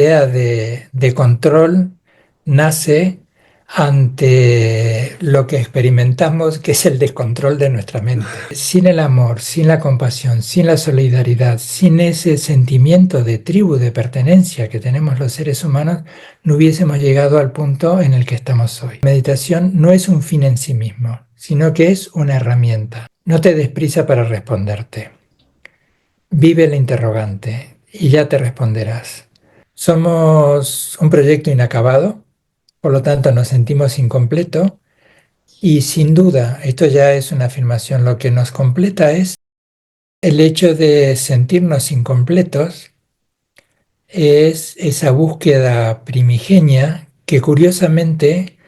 idea de control nace ante lo que experimentamos, que es el descontrol de nuestra mente. Sin el amor, sin la compasión, sin la solidaridad, sin ese sentimiento de tribu, de pertenencia que tenemos los seres humanos, no hubiésemos llegado al punto en el que estamos hoy. La meditación no es un fin en sí mismo, sino que es una herramienta. No te des prisa para responderte. Vive el interrogante y ya te responderás. Somos un proyecto inacabado, por lo tanto nos sentimos incompletos y sin duda, esto ya es una afirmación, lo que nos completa es el hecho de sentirnos incompletos, es esa búsqueda primigenia que curiosamente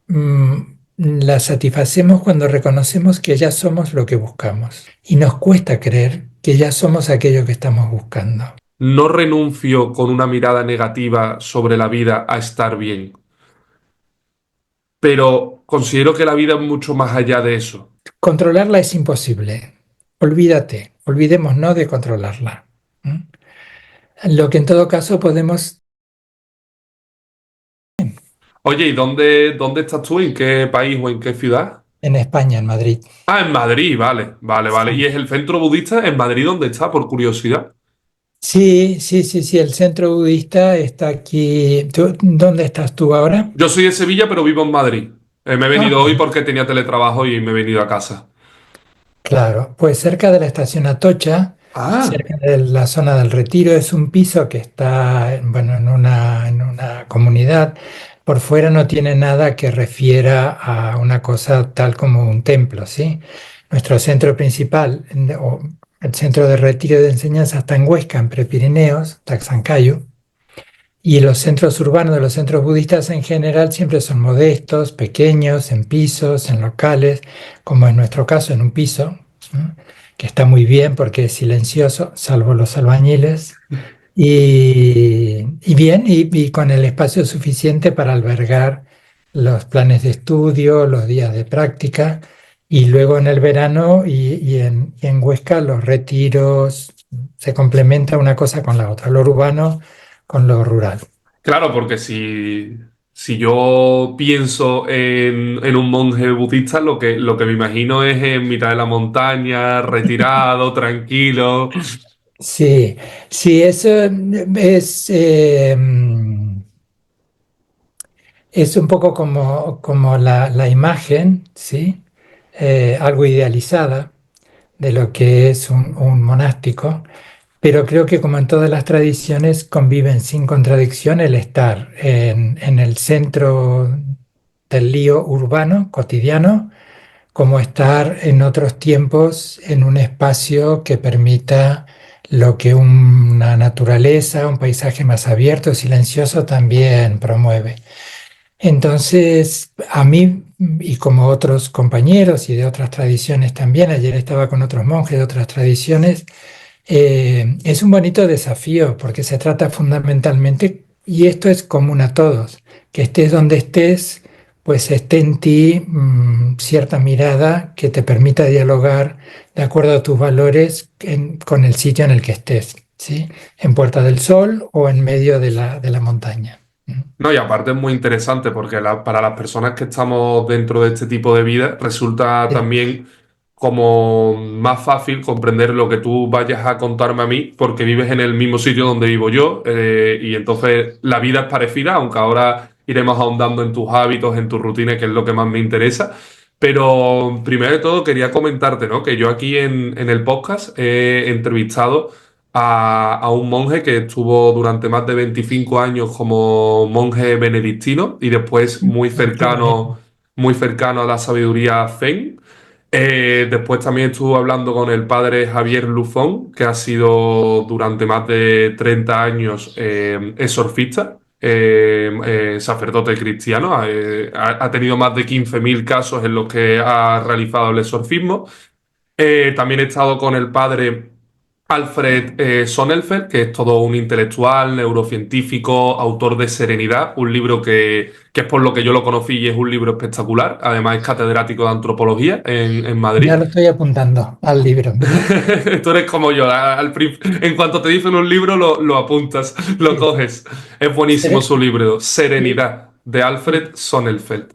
mm, la satisfacemos cuando reconocemos que ya somos lo que buscamos y nos cuesta creer que ya somos aquello que estamos buscando. No renuncio con una mirada negativa sobre la vida a estar bien, pero considero que la vida es mucho más allá de eso. Controlarla es imposible. Olvídate, olvidémonos de controlarla. ¿Mm? Lo que en todo caso podemos Oye, ¿y dónde estás tú? ¿En qué país o en qué ciudad? en España, en Madrid. Ah, en Madrid, vale, vale, vale. ¿Y Sí, es el centro budista en Madrid donde está, por curiosidad? sí, sí, sí, sí, el centro budista está aquí. ¿Dónde estás tú ahora? Yo soy de Sevilla, pero vivo en Madrid. Me he Ah, venido hoy porque tenía teletrabajo y me he venido a casa. claro, pues cerca de la estación Atocha, Ah, cerca de la zona del Retiro, es un piso que está, bueno, en una comunidad. Por fuera no tiene nada que refiera a una cosa tal como un templo, ¿sí? Nuestro centro principal, o el centro de retiro de enseñanza, está en Huesca, en Prepirineos, Taxancayo. Y los centros urbanos de los centros budistas en general siempre son modestos, pequeños, en pisos, en locales, como en nuestro caso, en un piso, ¿no? Que está muy bien porque es silencioso, salvo los albañiles, y bien, y con el espacio suficiente para albergar los planes de estudio, los días de práctica, y luego en el verano y en Huesca los retiros, se complementa una cosa con la otra, lo urbano con lo rural. claro, porque si yo pienso en un monje budista, lo que me imagino es en mitad de la montaña, retirado, tranquilo. Sí, sí, eso es un poco como la imagen, ¿sí? Algo idealizada de lo que es un monástico, pero creo que como en todas las tradiciones conviven sin contradicción el estar en el centro del lío urbano, cotidiano, como estar en otros tiempos en un espacio que permita lo que una naturaleza, un paisaje más abierto, silencioso también promueve. Entonces, a mí y como otros compañeros y de otras tradiciones también, ayer estaba con otros monjes de otras tradiciones, es un bonito desafío porque se trata fundamentalmente, y esto es común a todos, que estés donde estés, pues esté en ti cierta mirada que te permita dialogar de acuerdo a tus valores con el sitio en el que estés, ¿sí? En Puerta del Sol o en medio de la montaña. ¿Mm? No, y aparte es muy interesante porque para las personas que estamos dentro de este tipo de vida resulta Sí, también como más fácil comprender lo que tú vayas a contarme a mí porque vives en el mismo sitio donde vivo yo, y entonces la vida es parecida, aunque ahora iremos ahondando en tus hábitos, en tu rutina, que es lo que más me interesa. Pero primero de todo quería comentarte, ¿no? Que yo aquí en el podcast he entrevistado a un monje que estuvo durante más de 25 años como monje benedictino y después qué bonito. muy cercano a la sabiduría Zen. Después también estuve hablando con el padre Javier Luzón, que ha sido durante más de 30 años exorcista, sacerdote cristiano. Ha tenido más de 15.000 casos en los que ha realizado el exorcismo. También he estado con el padre Alfred Sonnenfeld, que es todo un intelectual, neurocientífico, autor de Serenidad, un libro que es por lo que yo lo conocí y es un libro espectacular. Además es catedrático de antropología en Ya Madrid. lo estoy apuntando al libro, mira. Tú eres como yo, en cuanto te dicen un libro lo apuntas, lo Sí. coges. Es buenísimo Seré- su libro, sí, Serenidad, de sí. Alfred Sonnenfeld.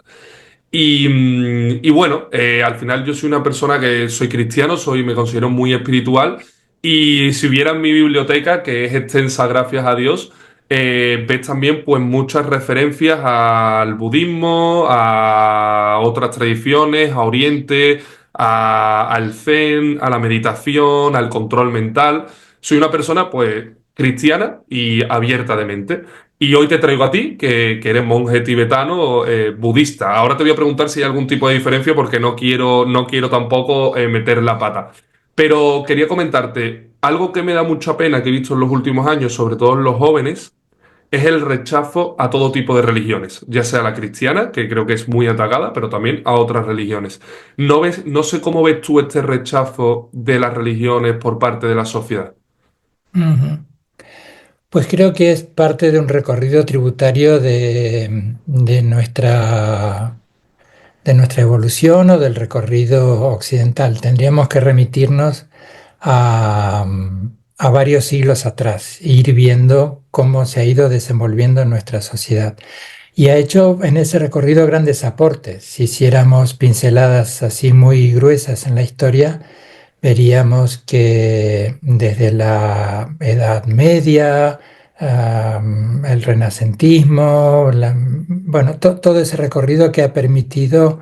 Y bueno, al final yo soy una persona que soy cristiano, me considero muy espiritual. Y si vieras mi biblioteca, que es extensa gracias a Dios, ves también pues muchas referencias al budismo, a otras tradiciones, a Oriente, al Zen, a la meditación, al control mental. Soy una persona pues cristiana y abierta de mente. Y hoy te traigo a ti, que eres monje tibetano, budista. Ahora te voy a preguntar si hay algún tipo de diferencia porque no quiero tampoco meter la pata. Pero quería comentarte, algo que me da mucha pena que he visto en los últimos años, sobre todo en los jóvenes, es el rechazo a todo tipo de religiones, ya sea la cristiana, que creo que es muy atacada, pero también a otras religiones. No sé cómo ves tú este rechazo de las religiones por parte de la sociedad. Ujú. Pues creo que es parte de un recorrido tributario de nuestra evolución o del recorrido occidental. Tendríamos que remitirnos a varios siglos atrás, e ir viendo cómo se ha ido desenvolviendo en nuestra sociedad. Y ha hecho en ese recorrido grandes aportes. Si hiciéramos pinceladas así muy gruesas en la historia, veríamos que desde la Edad Media, el renacentismo, bueno, todo ese recorrido que ha permitido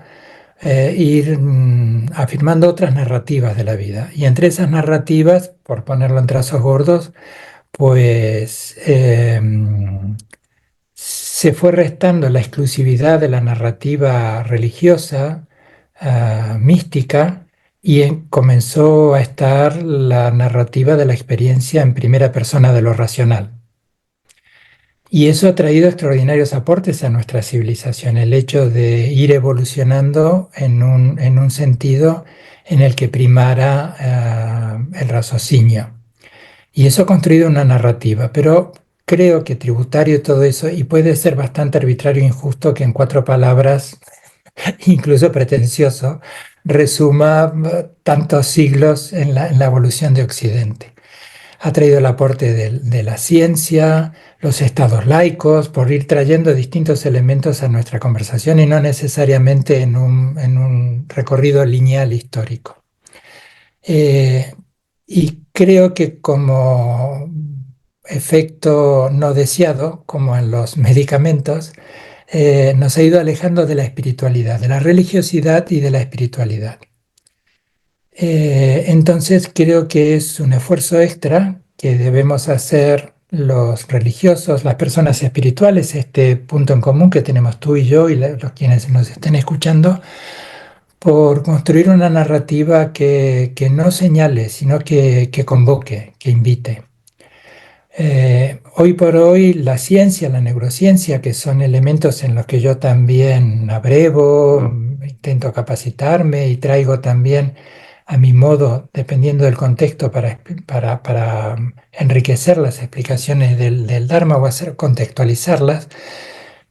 ir afirmando otras narrativas de la vida. Y entre esas narrativas, por ponerlo en trazos gordos, pues se fue restando la exclusividad de la narrativa religiosa, mística, y comenzó a estar la narrativa de la experiencia en primera persona de lo racional. Y eso ha traído extraordinarios aportes a nuestra civilización, el hecho de ir evolucionando en un sentido en el que primara el raciocinio. Y eso ha construido una narrativa, pero creo que tributario todo eso, y puede ser bastante arbitrario e injusto que en cuatro palabras, incluso pretencioso, resuma tantos siglos en la evolución de Occidente. Ha traído el aporte de la ciencia, los estados laicos, por ir trayendo distintos elementos a nuestra conversación y no necesariamente en un recorrido lineal histórico. Eh, y creo que como efecto no deseado, como en los medicamentos, nos ha ido alejando de la espiritualidad, de la religiosidad y de la espiritualidad. Entonces creo que es un esfuerzo extra que debemos hacer los religiosos, las personas espirituales, este punto en común que tenemos tú y yo y los quienes nos estén escuchando, por construir una narrativa que no señale, sino que convoque, que invite. Hoy por hoy la ciencia, la neurociencia, que son elementos en los que yo también abrevo, intento capacitarme y traigo también a mi modo, dependiendo del contexto, para enriquecer las explicaciones del Dharma o hacer contextualizarlas,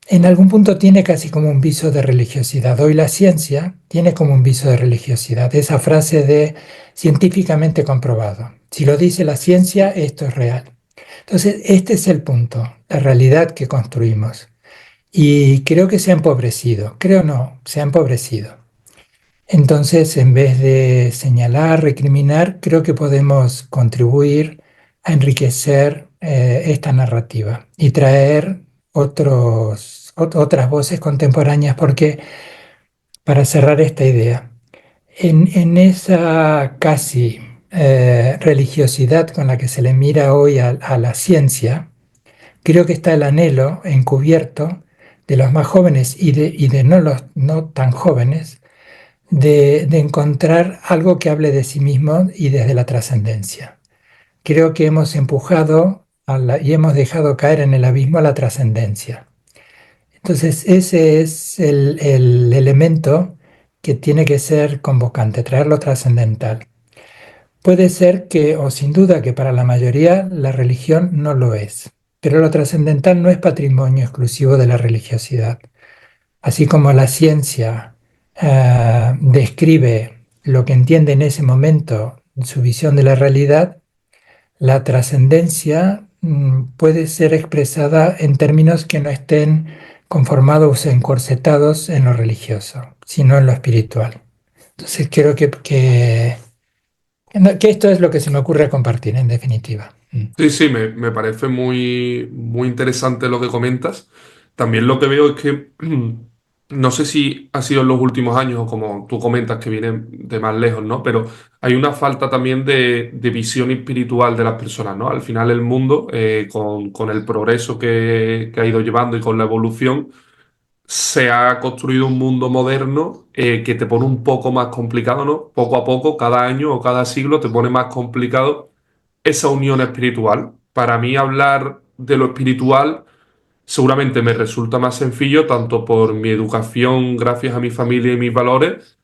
en algún punto tiene casi como un viso de religiosidad. Hoy la ciencia tiene como un viso de religiosidad. Esa frase de científicamente comprobado. Si lo dice la ciencia, esto es real. Entonces, este es el punto, la realidad que construimos. Y creo que se ha empobrecido, creo no, se ha empobrecido. Entonces, en vez de señalar, recriminar, creo que podemos contribuir a enriquecer esta narrativa y traer otras voces contemporáneas, porque para cerrar esta idea, en esa casi religiosidad con la que se le mira hoy a la ciencia, creo que está el anhelo encubierto de los más jóvenes y de no los no tan jóvenes de encontrar algo que hable de sí mismo y desde la trascendencia. Creo que hemos empujado y hemos dejado caer en el abismo a la trascendencia. Entonces, ese es el elemento que tiene que ser convocante, traer lo trascendental. Puede ser que, o sin duda que para la mayoría, la religión no lo es, pero lo trascendental no es patrimonio exclusivo de la religiosidad. Así como la ciencia describe lo que entiende en ese momento, su visión de la realidad, la trascendencia puede ser expresada en términos que no estén conformados o encorsetados en lo religioso, sino en lo espiritual. Entonces creo que esto es lo que se me ocurre compartir, en definitiva. Sí, sí, me parece muy, muy interesante lo que comentas. También lo que veo es que no sé si ha sido en los últimos años o como tú comentas que viene de más lejos, ¿no? Pero hay una falta también de visión espiritual de las personas, ¿no? Al final el mundo, con el progreso que ha ido llevando y con la evolución, se ha construido un mundo moderno que te pone un poco más complicado, ¿no? Poco a poco, cada año o cada siglo te pone más complicado esa unión espiritual. Para mí hablar de lo espiritual seguramente me resulta más sencillo, tanto por mi educación, gracias a mi familia y mis valores,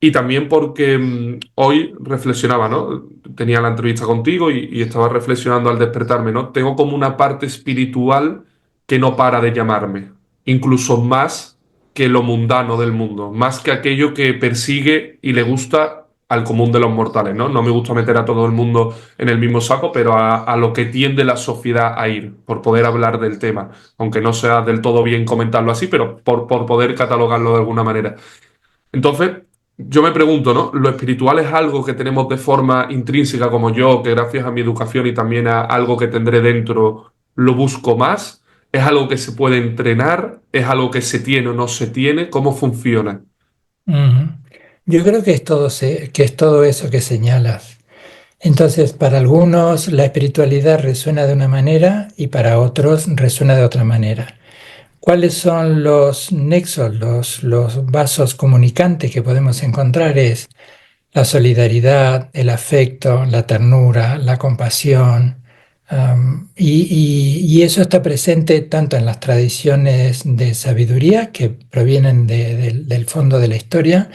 y también porque hoy reflexionaba, ¿no? Tenía la entrevista contigo y estaba reflexionando al despertarme, ¿no? Tengo como una parte espiritual que no para de llamarme, incluso más que lo mundano del mundo, más que aquello que persigue y le gusta al común de los mortales, ¿no? No me gusta meter a todo el mundo en el mismo saco, pero a lo que tiende la sociedad a ir, por poder hablar del tema, aunque no sea del todo bien comentarlo así, pero por poder catalogarlo de alguna manera. Entonces, yo me pregunto, ¿no? ¿Lo espiritual es algo que tenemos de forma intrínseca como yo, que gracias a mi educación y también a algo que tendré dentro, lo busco más? ¿Es algo que se puede entrenar? ¿Es algo que se tiene o no se tiene? ¿Cómo funciona? Ujú. Yo creo que que es todo eso que señalas. Entonces, para algunos la espiritualidad resuena de una manera y para otros resuena de otra manera. ¿Cuáles son los nexos, los vasos comunicantes que podemos encontrar? Es la solidaridad, el afecto, la ternura, la compasión. Y eso está presente tanto en las tradiciones de sabiduría que provienen del fondo de la historia,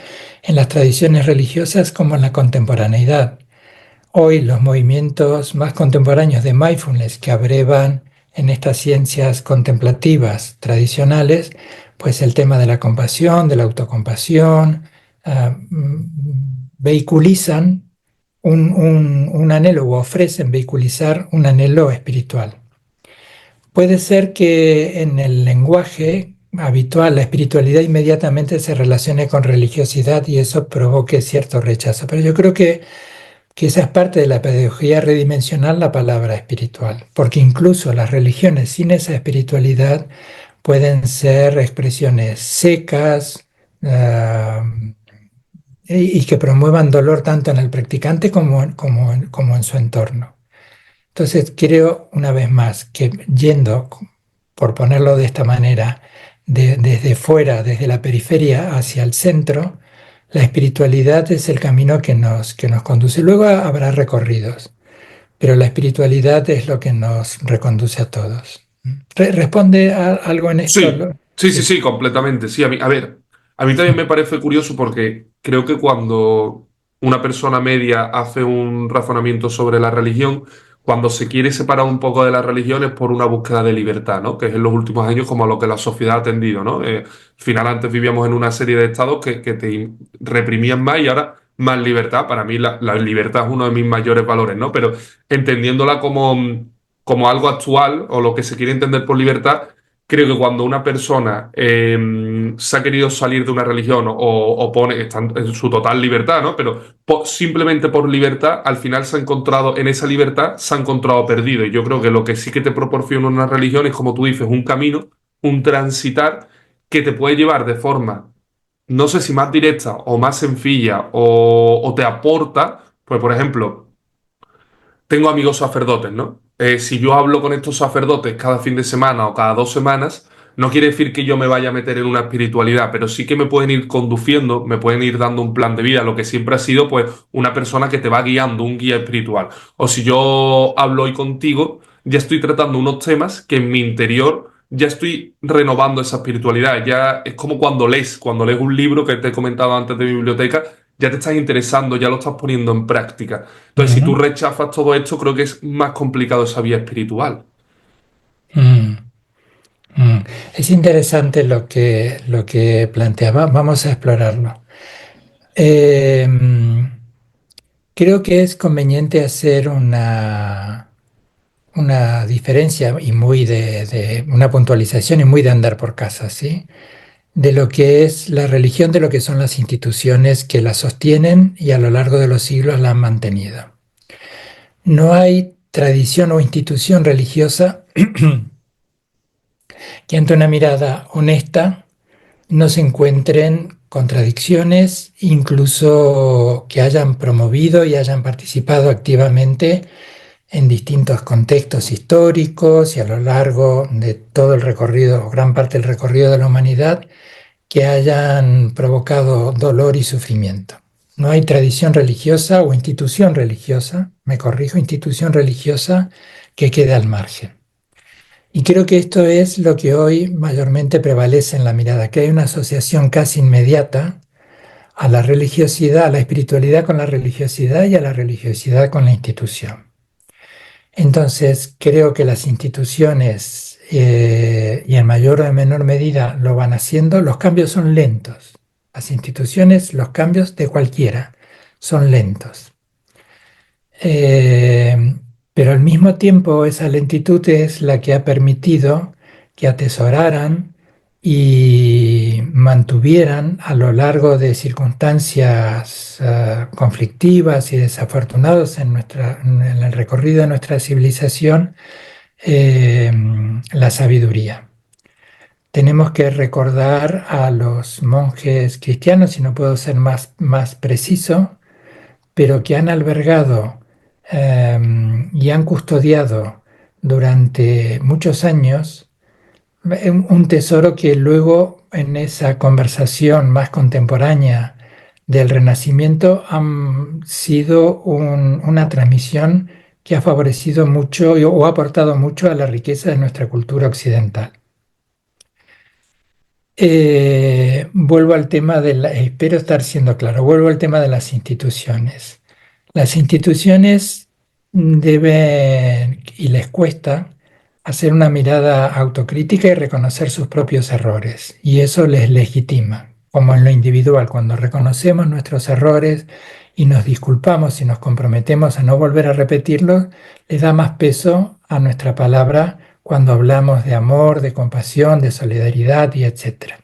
en las tradiciones religiosas como en la contemporaneidad. Hoy los movimientos más contemporáneos de mindfulness que abrevan en estas ciencias contemplativas tradicionales, pues el tema de la compasión, de la autocompasión, vehiculizan un anhelo o ofrecen vehiculizar un anhelo espiritual. Puede ser que en el lenguaje habitual la espiritualidad inmediatamente se relacione con religiosidad y eso provoque cierto rechazo, pero yo creo que esa es parte de la pedagogía redimensional, la palabra espiritual, porque incluso las religiones sin esa espiritualidad pueden ser expresiones secas y que promuevan dolor tanto en el practicante como en su entorno. Entonces creo una vez más que yendo, por ponerlo de esta manera, desde fuera, desde la periferia hacia el centro, la espiritualidad es el camino que nos conduce. Luego habrá recorridos, pero la espiritualidad es lo que nos reconduce a todos. ¿Responde a algo en esto? Sí, sí, sí, Sí. sí, completamente. Sí, a ver, a mí también me parece curioso porque creo que cuando una persona media hace un razonamiento sobre la religión, cuando se quiere separar un poco de la religión es por una búsqueda de libertad, ¿no? Que es en los últimos años como a lo que la sociedad ha tendido, ¿no? Al final antes vivíamos en una serie de estados que te reprimían más y ahora más libertad. Para mí la libertad es uno de mis mayores valores, ¿no? Pero entendiéndola como algo actual o lo que se quiere entender por libertad. Creo que cuando una persona se ha querido salir de una religión o pone, está en su total libertad, ¿no? Pero simplemente por libertad, al final se ha encontrado, en esa libertad, se ha encontrado perdido. Y yo creo que lo que sí que te proporciona una religión es, como tú dices, un camino, un transitar que te puede llevar de forma, no sé si más directa o más sencilla o te aporta, pues por ejemplo, tengo amigos sacerdotes, ¿no? Si yo hablo con estos sacerdotes cada fin de semana o cada 2 semanas, no quiere decir que yo me vaya a meter en una espiritualidad, pero sí que me pueden ir conduciendo, me pueden ir dando un plan de vida, lo que siempre ha sido, pues, una persona que te va guiando, un guía espiritual. O si yo hablo hoy contigo, ya estoy tratando unos temas que en mi interior ya estoy renovando esa espiritualidad. Ya es como cuando lees un libro que te he comentado antes de mi biblioteca, ya te estás interesando, ya lo estás poniendo en práctica. Entonces, si tú Ujú. rechazas todo esto, creo que es más complicado esa vía espiritual. Mm, mm. Es interesante lo que planteaba. Vamos a explorarlo. Eh, Creo que es conveniente hacer una diferencia y muy de una puntualización y muy de andar por casa, ¿sí? De lo que es la religión, de lo que son las instituciones que la sostienen y a lo largo de los siglos la han mantenido. No hay tradición o institución religiosa que ante una mirada honesta no se encuentren contradicciones, incluso que hayan promovido y hayan participado activamente en distintos contextos históricos y a lo largo de todo el recorrido, o gran parte del recorrido de la humanidad, que hayan provocado dolor y sufrimiento. No hay tradición religiosa o institución religiosa, me corrijo, institución religiosa que quede al margen. Y creo que esto es lo que hoy mayormente prevalece en la mirada, que hay una asociación casi inmediata a la religiosidad, a la espiritualidad con la religiosidad y a la religiosidad con la institución. Entonces, creo que las instituciones, y en mayor o en menor medida lo van haciendo, los cambios son lentos. Las instituciones, los cambios de cualquiera, son lentos. Eh, pero al mismo tiempo esa lentitud es la que ha permitido que atesoraran y mantuvieran a lo largo de circunstancias conflictivas y desafortunadas en el recorrido de nuestra civilización, eh, la sabiduría. Tenemos que recordar a los monjes cristianos, y no puedo ser más preciso, pero que han albergado y han custodiado durante muchos años un tesoro que luego en esa conversación más contemporánea del Renacimiento han sido una transmisión que ha favorecido mucho o ha aportado mucho a la riqueza de nuestra cultura occidental. Vuelvo al tema espero estar siendo claro, vuelvo al tema de las instituciones. Las instituciones deben, y les cuesta, hacer una mirada autocrítica y reconocer sus propios errores, y eso les legitima, como en lo individual, cuando reconocemos nuestros errores y nos disculpamos y nos comprometemos a no volver a repetirlos, le da más peso a nuestra palabra cuando hablamos de amor, de compasión, de solidaridad y etcétera.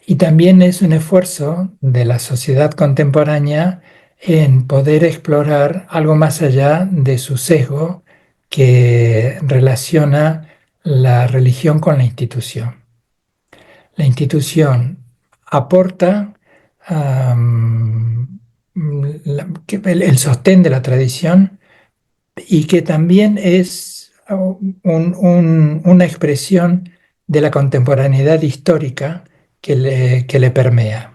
Y también es un esfuerzo de la sociedad contemporánea en poder explorar algo más allá de su sesgo que relaciona la religión con la institución. La institución aporta el sostén de la tradición y que también es una expresión de la contemporaneidad histórica que le permea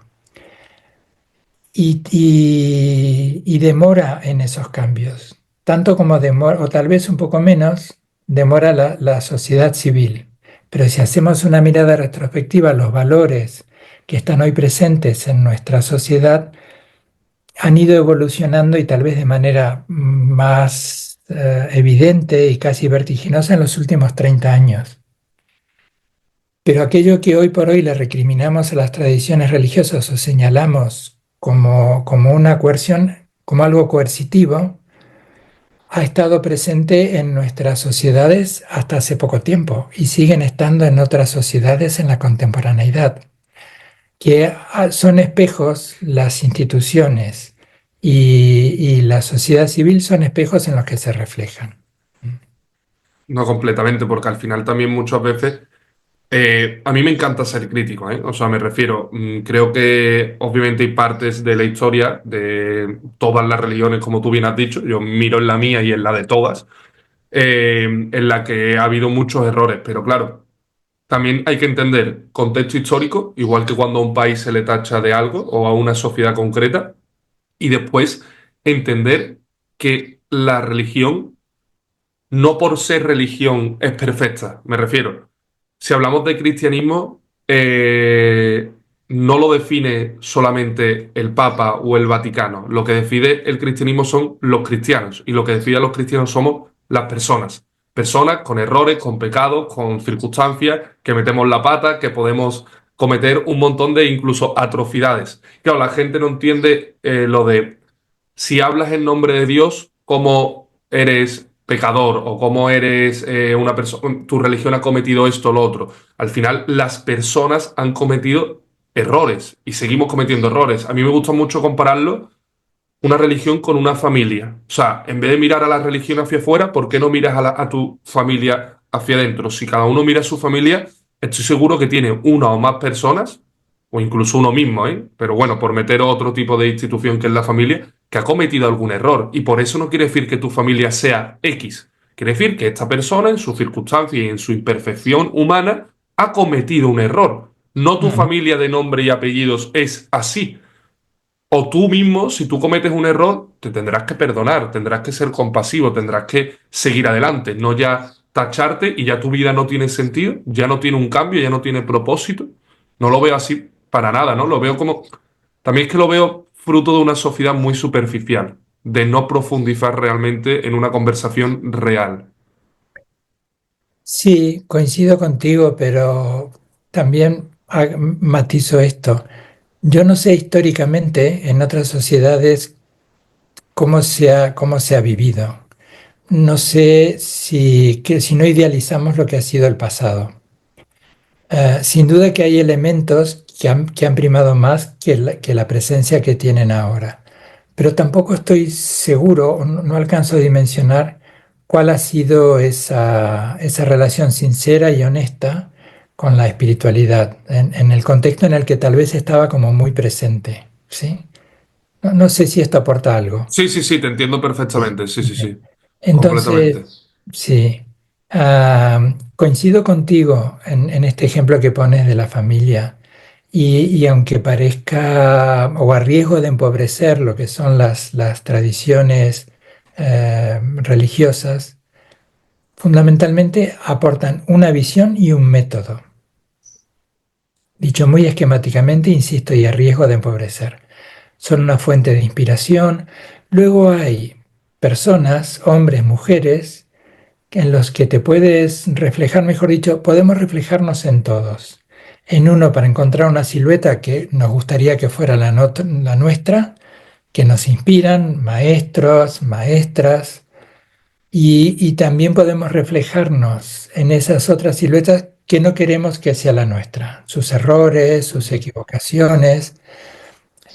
y demora en esos cambios, tanto como demora, o tal vez un poco menos, demora la sociedad civil. Pero si hacemos una mirada retrospectiva, los valores que están hoy presentes en nuestra sociedad han ido evolucionando y tal vez de manera más evidente y casi vertiginosa en los últimos 30 años. Pero aquello que hoy por hoy le recriminamos a las tradiciones religiosas o señalamos como una coerción, como algo coercitivo, ha estado presente en nuestras sociedades hasta hace poco tiempo y siguen estando en otras sociedades en la contemporaneidad, que son espejos, las instituciones y la sociedad civil son espejos en los que se reflejan. No completamente, porque al final también muchas veces a mí me encanta ser crítico, ¿eh? O sea, me refiero, creo que obviamente hay partes de la historia de todas las religiones, como tú bien has dicho, yo miro en la mía y en la de todas, en la que ha habido muchos errores, pero claro, también hay que entender contexto histórico, igual que cuando a un país se le tacha de algo o a una sociedad concreta, y después entender que la religión no por ser religión es perfecta, me refiero. Si hablamos de cristianismo, no lo define solamente el Papa o el Vaticano. Lo que decide el cristianismo son los cristianos y lo que decide a los cristianos somos las personas. Personas con errores, con pecados, con circunstancias, que metemos la pata, que podemos cometer un montón de incluso atrocidades. Claro, la gente no entiende lo de si hablas en nombre de Dios, cómo eres pecador o cómo eres una persona, tu religión ha cometido esto o lo otro. Al final, las personas han cometido errores y seguimos cometiendo errores. A mí me gusta mucho compararlo una religión con una familia. O sea, en vez de mirar a la religión hacia afuera, ¿por qué no miras a tu familia hacia adentro? Si cada uno mira a su familia, estoy seguro que tiene una o más personas, o incluso uno mismo, ¿eh? Pero bueno, por meter otro tipo de institución que es la familia, que ha cometido algún error. Y por eso no quiere decir que tu familia sea X. Quiere decir que esta persona, en su circunstancia y en su imperfección humana, ha cometido un error. No tu Ujú. familia de nombre y apellidos es así. O tú mismo, si tú cometes un error, te tendrás que perdonar, tendrás que ser compasivo, tendrás que seguir adelante, no ya tacharte y ya tu vida no tiene sentido, ya no tiene un cambio, ya no tiene propósito. No lo veo así para nada, ¿no? Lo veo como... También es que lo veo fruto de una sociedad muy superficial, de no profundizar realmente en una conversación real. Sí, coincido contigo, pero también matizo esto. Yo no sé históricamente en otras sociedades cómo se ha vivido. No sé si no idealizamos lo que ha sido el pasado. Sin duda que hay elementos que han primado más que la presencia que tienen ahora, pero tampoco estoy seguro, o no alcanzo a dimensionar cuál ha sido esa relación sincera y honesta con la espiritualidad, en el contexto en el que tal vez estaba como muy presente, ¿sí? No sé si esto aporta algo. Sí, sí, sí, te entiendo Sí. perfectamente, sí, sí, Ok. sí, completamente. Entonces, sí, coincido contigo en este ejemplo que pones de la familia y aunque parezca o a riesgo de empobrecer lo que son las tradiciones religiosas, fundamentalmente aportan una visión y un método. Dicho muy esquemáticamente, insisto, y a riesgo de empobrecer. Son una fuente de inspiración. Luego hay personas, hombres, mujeres, en los que te puedes reflejar, mejor dicho, podemos reflejarnos en todos. En uno para encontrar una silueta que nos gustaría que fuera la nuestra, que nos inspiran, maestros, maestras, y también podemos reflejarnos en esas otras siluetas que no queremos que sea la nuestra, sus errores, sus equivocaciones.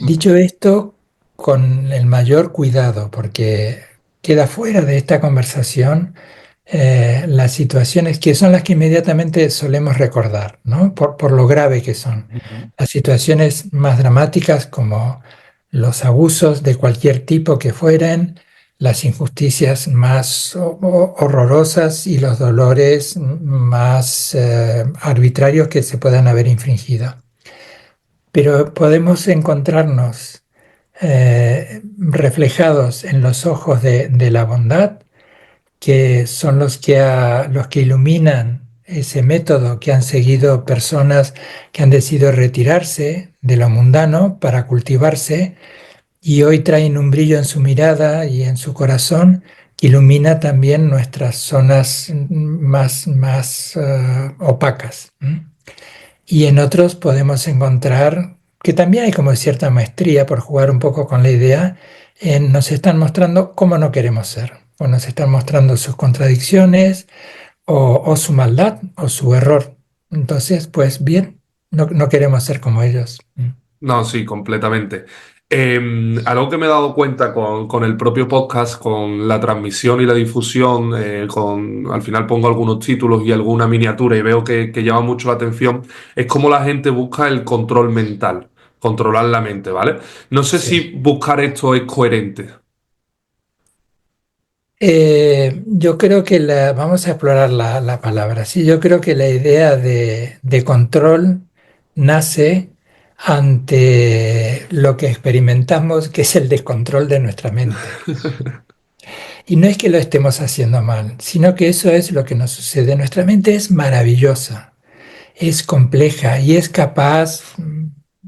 Dicho esto, con el mayor cuidado, porque queda fuera de esta conversación las situaciones que son las que inmediatamente solemos recordar, ¿no? Por lo grave que son. Ujú. Las situaciones más dramáticas como los abusos de cualquier tipo que fueran, las injusticias más horrorosas y los dolores más arbitrarios que se puedan haber infringido. Pero podemos encontrarnos reflejados en los ojos de la bondad, que son los que iluminan ese método que han seguido personas que han decidido retirarse de lo mundano para cultivarse y hoy traen un brillo en su mirada y en su corazón que ilumina también nuestras zonas más opacas. Y en otros podemos encontrar que también hay como cierta maestría por jugar un poco con la idea, nos están mostrando cómo no queremos ser, o nos están mostrando sus contradicciones, o su maldad, o su error. Entonces, pues bien, no queremos ser como ellos. No, sí, completamente. Algo que me he dado cuenta con el propio podcast, con la transmisión y la difusión, al final pongo algunos títulos y alguna miniatura y veo que llama mucho la atención, es cómo la gente busca el control mental, controlar la mente, ¿vale? No sé Sí. si buscar esto es coherente. Yo creo que vamos a explorar la palabra. Sí, yo creo que la idea de control nace ante lo que experimentamos, que es el descontrol de nuestra mente. Y no es que lo estemos haciendo mal, sino que eso es lo que nos sucede. Nuestra mente es maravillosa, es compleja y es capaz.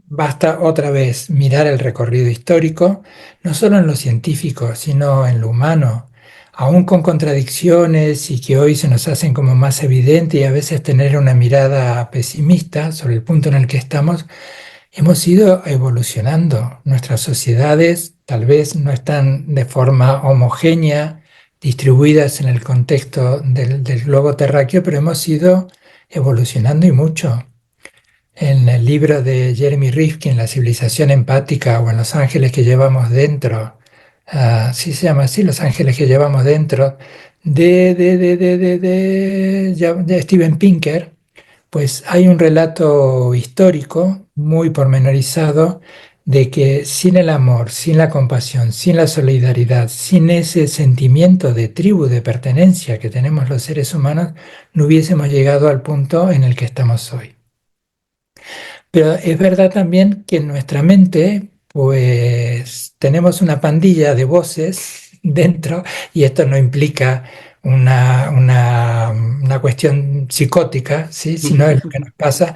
basta otra vez mirar el recorrido histórico, no solo en lo científico, sino en lo humano, aún con contradicciones y que hoy se nos hacen como más evidente y a veces tener una mirada pesimista sobre el punto en el que estamos. Hemos ido evolucionando. Nuestras sociedades tal vez no están de forma homogénea distribuidas en el contexto del globo terráqueo, pero hemos ido evolucionando y mucho. En el libro de Jeremy Rifkin, La civilización empática o en Los ángeles que llevamos dentro, sí se llama así, Los ángeles que llevamos dentro, de Steven Pinker, pues hay un relato histórico muy pormenorizado de que sin el amor, sin la compasión, sin la solidaridad, sin ese sentimiento de tribu, de pertenencia que tenemos los seres humanos, no hubiésemos llegado al punto en el que estamos hoy. Pero es verdad también que en nuestra mente, pues tenemos una pandilla de voces dentro, y esto no implica una cuestión psicótica, ¿sí? Sino es lo que nos pasa.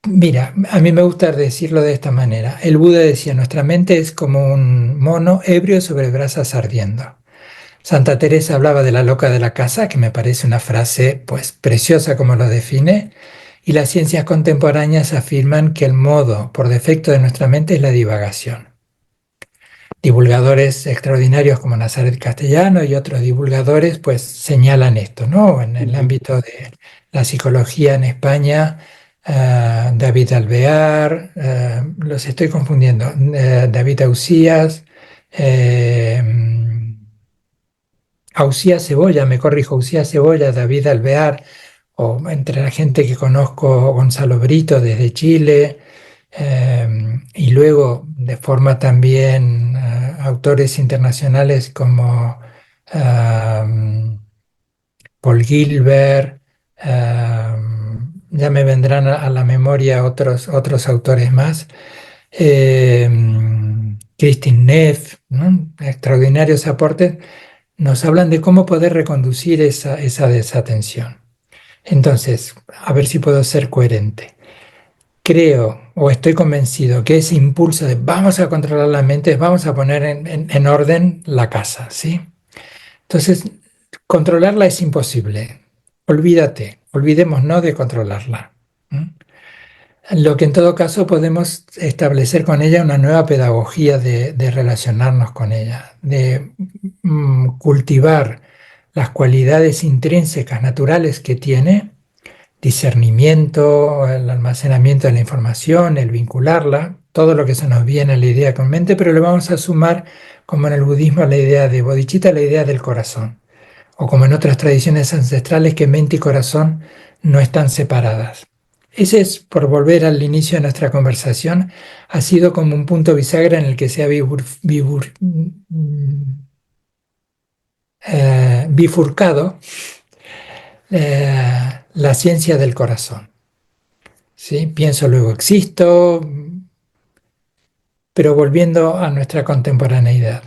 Mira, a mí me gusta decirlo de esta manera. El Buda decía, nuestra mente es como un mono ebrio sobre brasas ardiendo. Santa Teresa hablaba de la loca de la casa, que me parece una frase pues preciosa como lo define, y las ciencias contemporáneas afirman que el modo por defecto de nuestra mente es la divagación. Divulgadores extraordinarios como Nazaret Castellano y otros divulgadores pues señalan esto, ¿no? En el ámbito de la psicología en España, David Alvear, los estoy confundiendo, David Ausías, eh, Ausías Cebolla, me corrijo, Ausías Cebolla, David Alvear, o entre la gente que conozco, Gonzalo Brito desde Chile, y luego de forma también autores internacionales como eh, Paul Gilbert, ya me vendrán a la memoria otros autores más, eh, Kristin Neff, ¿no? Extraordinarios aportes, nos hablan de cómo poder reconducir esa desatención. Entonces, a ver si puedo ser coherente. Creo o estoy convencido que ese impulso de vamos a controlar la mente, vamos a poner en orden la casa, ¿sí? Entonces, controlarla es imposible. Olvídate, olvidémonos de controlarla. ¿Mm? Lo que en todo caso podemos establecer con ella una nueva pedagogía de relacionarnos con ella, de cultivar las cualidades intrínsecas, naturales que tiene, discernimiento, el almacenamiento de la información, el vincularla, todo lo que se nos viene a la idea con mente, pero le vamos a sumar, como en el budismo, la idea de bodhicitta, la idea del corazón, o como en otras tradiciones ancestrales, que mente y corazón no están separadas. Ese es, por volver al inicio de nuestra conversación, ha sido como un punto bisagra en el que se ha bifurcado la ciencia del corazón. ¿Sí? Pienso, luego existo, pero volviendo a nuestra contemporaneidad.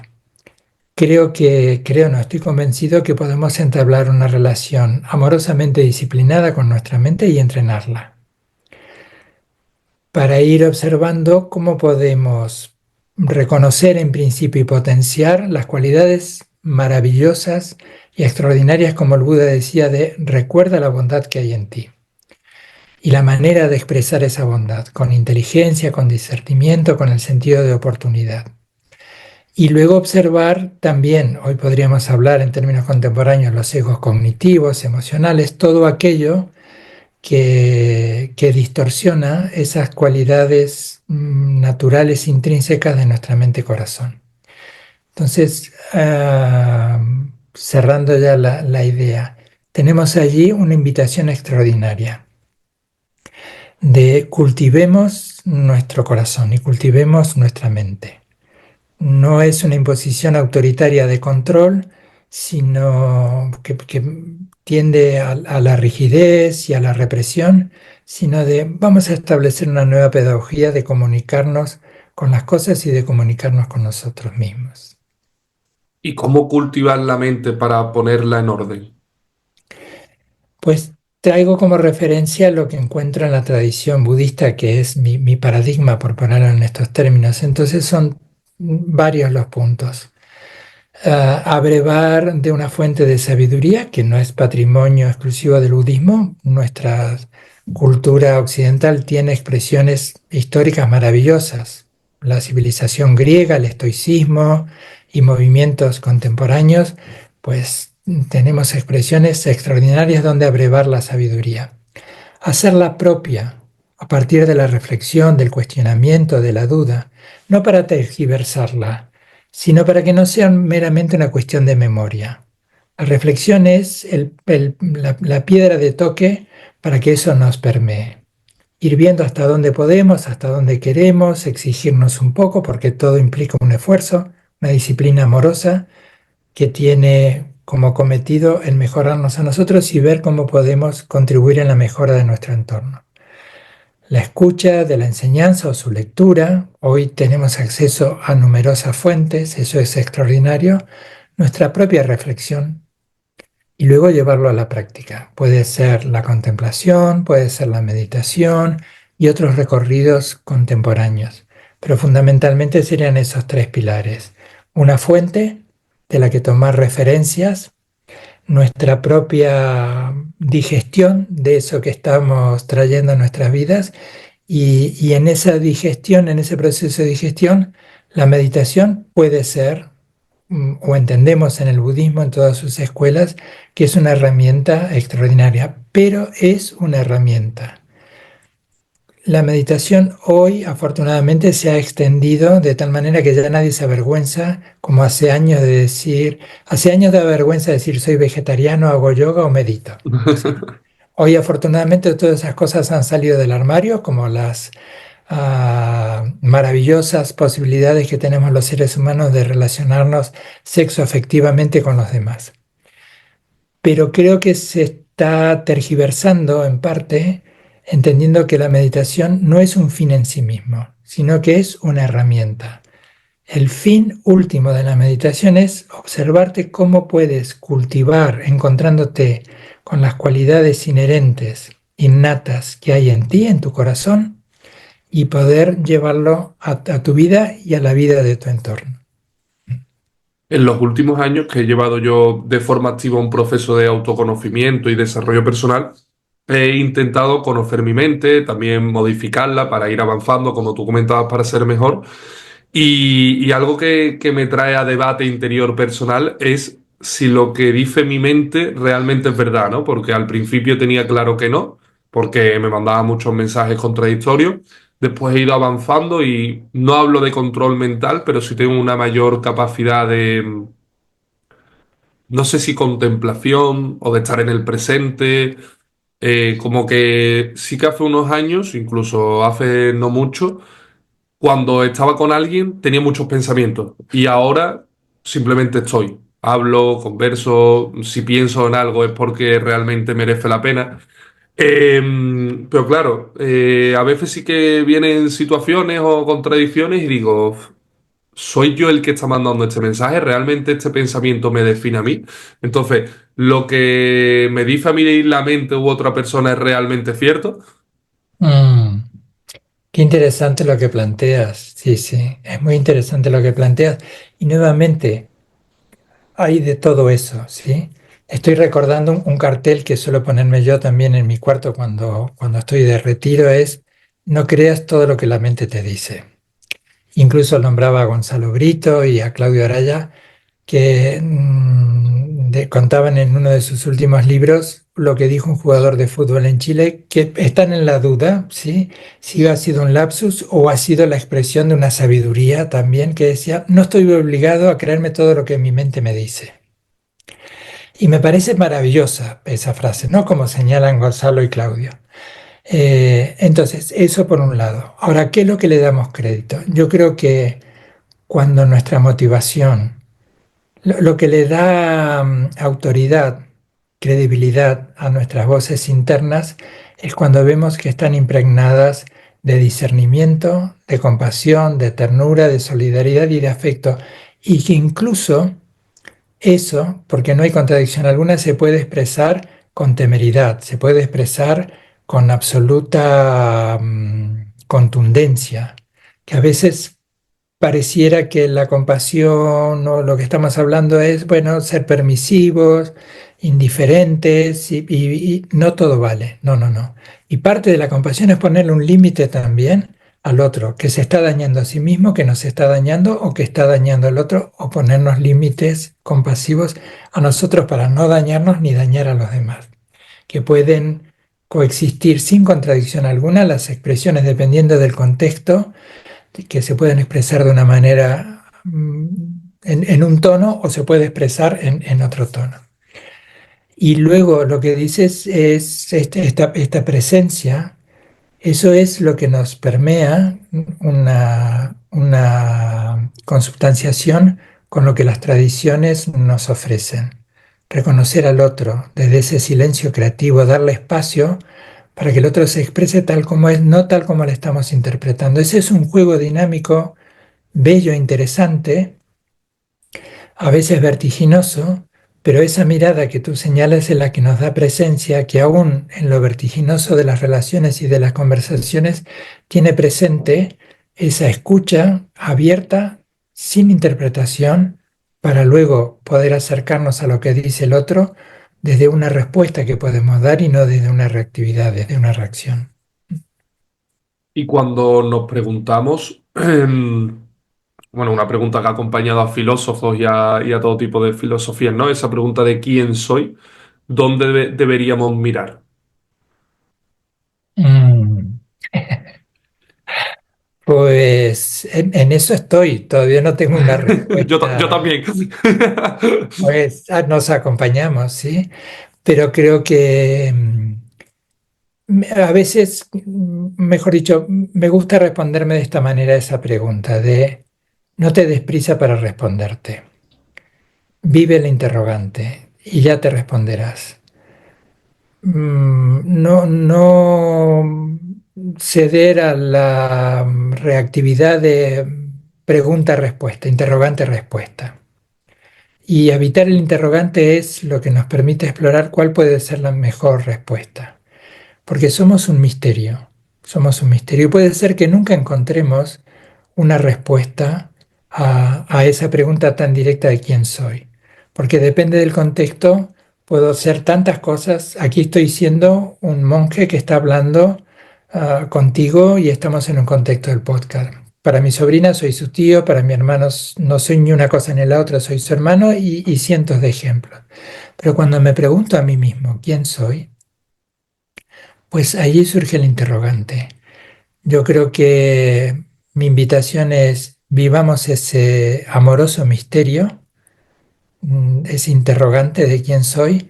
No, estoy convencido que podemos entablar una relación amorosamente disciplinada con nuestra mente y entrenarla, para ir observando cómo podemos reconocer en principio y potenciar las cualidades maravillosas y extraordinarias, como el Buda decía, de recuerda la bondad que hay en ti. Y la manera de expresar esa bondad, con inteligencia, con discernimiento, con el sentido de oportunidad. Y luego observar también, hoy podríamos hablar en términos contemporáneos, los sesgos cognitivos, emocionales, todo aquello que distorsiona esas cualidades naturales intrínsecas de nuestra mente-corazón. Entonces, cerrando ya la idea, tenemos allí una invitación extraordinaria de cultivemos nuestro corazón y cultivemos nuestra mente. No es una imposición autoritaria de control, sino que tiende a la rigidez y a la represión, sino de vamos a establecer una nueva pedagogía de comunicarnos con las cosas y de comunicarnos con nosotros mismos. ¿Y cómo cultivar la mente para ponerla en orden? Pues traigo como referencia lo que encuentro en la tradición budista, que es mi paradigma, por ponerlo en estos términos. Entonces son varios los puntos. Abrevar de una fuente de sabiduría que no es patrimonio exclusivo del budismo. Nuestra cultura occidental tiene expresiones históricas maravillosas. La civilización griega, el estoicismo y movimientos contemporáneos, pues tenemos expresiones extraordinarias donde abrevar la sabiduría. Hacerla propia a partir de la reflexión, del cuestionamiento, de la duda, no para tergiversarla, sino para que no sea meramente una cuestión de memoria. La reflexión es la piedra de toque para que eso nos permee. Ir viendo hasta dónde podemos, hasta dónde queremos, exigirnos un poco, porque todo implica un esfuerzo, una disciplina amorosa que tiene como cometido el mejorarnos a nosotros y ver cómo podemos contribuir en la mejora de nuestro entorno. La escucha de la enseñanza o su lectura, hoy tenemos acceso a numerosas fuentes, eso es extraordinario, nuestra propia reflexión y luego llevarlo a la práctica. Puede ser la contemplación, puede ser la meditación y otros recorridos contemporáneos, pero fundamentalmente serían esos tres pilares. Una fuente de la que tomar referencias, nuestra propia digestión de eso que estamos trayendo a nuestras vidas y en esa digestión, en ese proceso de digestión, la meditación puede ser, o entendemos en el budismo, en todas sus escuelas, que es una herramienta extraordinaria, pero es una herramienta. La meditación hoy, afortunadamente, se ha extendido de tal manera que ya nadie se avergüenza, como hace años de decir, hace años de vergüenza decir soy vegetariano, hago yoga o medito. ¿Sí? Hoy, afortunadamente, todas esas cosas han salido del armario, como las maravillosas posibilidades que tenemos los seres humanos de relacionarnos sexoafectivamente con los demás. Pero creo que se está tergiversando en parte, entendiendo que la meditación no es un fin en sí mismo, sino que es una herramienta. El fin último de la meditación es observarte cómo puedes cultivar, encontrándote con las cualidades inherentes, innatas que hay en ti, en tu corazón, y poder llevarlo a tu vida y a la vida de tu entorno. En los últimos años que he llevado yo de forma activa un proceso de autoconocimiento y desarrollo personal, he intentado conocer mi mente, también modificarla para ir avanzando, como tú comentabas, para ser mejor. Y algo que me trae a debate interior personal es si lo que dice mi mente realmente es verdad, ¿no? Porque al principio tenía claro que no, porque me mandaba muchos mensajes contradictorios. Después he ido avanzando y no hablo de control mental, pero sí tengo una mayor capacidad de, no sé si contemplación o de estar en el presente. Como que sí que hace unos años, incluso hace no mucho, cuando estaba con alguien tenía muchos pensamientos y ahora simplemente estoy. Hablo, converso, si pienso en algo es porque realmente merece la pena. Pero claro, a veces sí que vienen situaciones o contradicciones y digo, ¿soy yo el que está mandando este mensaje? ¿Realmente este pensamiento me define a mí? Entonces, ¿lo que me dice a mí la mente u otra persona es realmente cierto? Mm, qué interesante lo que planteas. Sí, sí, es muy interesante lo que planteas. Y nuevamente, hay de todo eso, ¿sí? Estoy recordando un cartel que suelo ponerme yo también en mi cuarto cuando estoy de retiro, es no creas todo lo que la mente te dice. Incluso nombraba a Gonzalo Brito y a Claudio Araya, que contaban en uno de sus últimos libros lo que dijo un jugador de fútbol en Chile, que están en la duda, ¿sí? Si ha sido un lapsus o ha sido la expresión de una sabiduría también, que decía, no estoy obligado a creerme todo lo que mi mente me dice. Y me parece maravillosa esa frase, ¿no? Como señalan Gonzalo y Claudio. Entonces, eso por un lado. Ahora, ¿qué es lo que le damos crédito? Yo creo que cuando nuestra motivación, lo que le da autoridad, credibilidad a nuestras voces internas, es cuando vemos que están impregnadas de discernimiento, de compasión, de ternura, de solidaridad y de afecto, y que incluso eso, porque no hay contradicción alguna, se puede expresar con temeridad, se puede expresar con absoluta contundencia, que a veces pareciera que la compasión o lo que estamos hablando es, bueno, ser permisivos, indiferentes y no todo vale. No, no, no. Y parte de la compasión es ponerle un límite también al otro, que se está dañando a sí mismo, que nos está dañando o que está dañando al otro, o ponernos límites compasivos a nosotros para no dañarnos ni dañar a los demás, que pueden coexistir sin contradicción alguna las expresiones dependiendo del contexto, que se pueden expresar de una manera en un tono o se puede expresar en otro tono. Y luego lo que dices es esta presencia, eso es lo que nos permea una consubstanciación con lo que las tradiciones nos ofrecen. Reconocer al otro desde ese silencio creativo, darle espacio para que el otro se exprese tal como es, no tal como le estamos interpretando. Ese es un juego dinámico, bello e interesante, a veces vertiginoso, pero esa mirada que tú señalas es la que nos da presencia, que aún en lo vertiginoso de las relaciones y de las conversaciones tiene presente esa escucha abierta, sin interpretación, para luego poder acercarnos a lo que dice el otro desde una respuesta que podemos dar y no desde una reactividad, desde una reacción. Y cuando nos preguntamos, bueno, una pregunta que ha acompañado a filósofos y a todo tipo de filosofías, ¿no? Esa pregunta de quién soy, ¿dónde deberíamos mirar? Mm. Pues en eso estoy, todavía no tengo una Yo respuesta. también. Pues nos acompañamos, ¿sí? Pero creo que a veces, mejor dicho, me gusta responderme de esta manera a esa pregunta de no te des prisa para responderte. Vive el interrogante y ya te responderás. No, no ceder a la reactividad de pregunta-respuesta, interrogante-respuesta. Y evitar el interrogante es lo que nos permite explorar cuál puede ser la mejor respuesta. Porque somos un misterio. Puede ser que nunca encontremos una respuesta a esa pregunta tan directa de quién soy. Porque depende del contexto, puedo ser tantas cosas. Aquí estoy siendo un monje que está hablando contigo y estamos en un contexto del podcast. Para mi sobrina soy su tío, para mi hermano no soy ni una cosa ni la otra, soy su hermano y cientos de ejemplos. Pero cuando me pregunto a mí mismo quién soy, pues allí surge el interrogante. Yo creo que mi invitación es vivamos ese amoroso misterio, ese interrogante de quién soy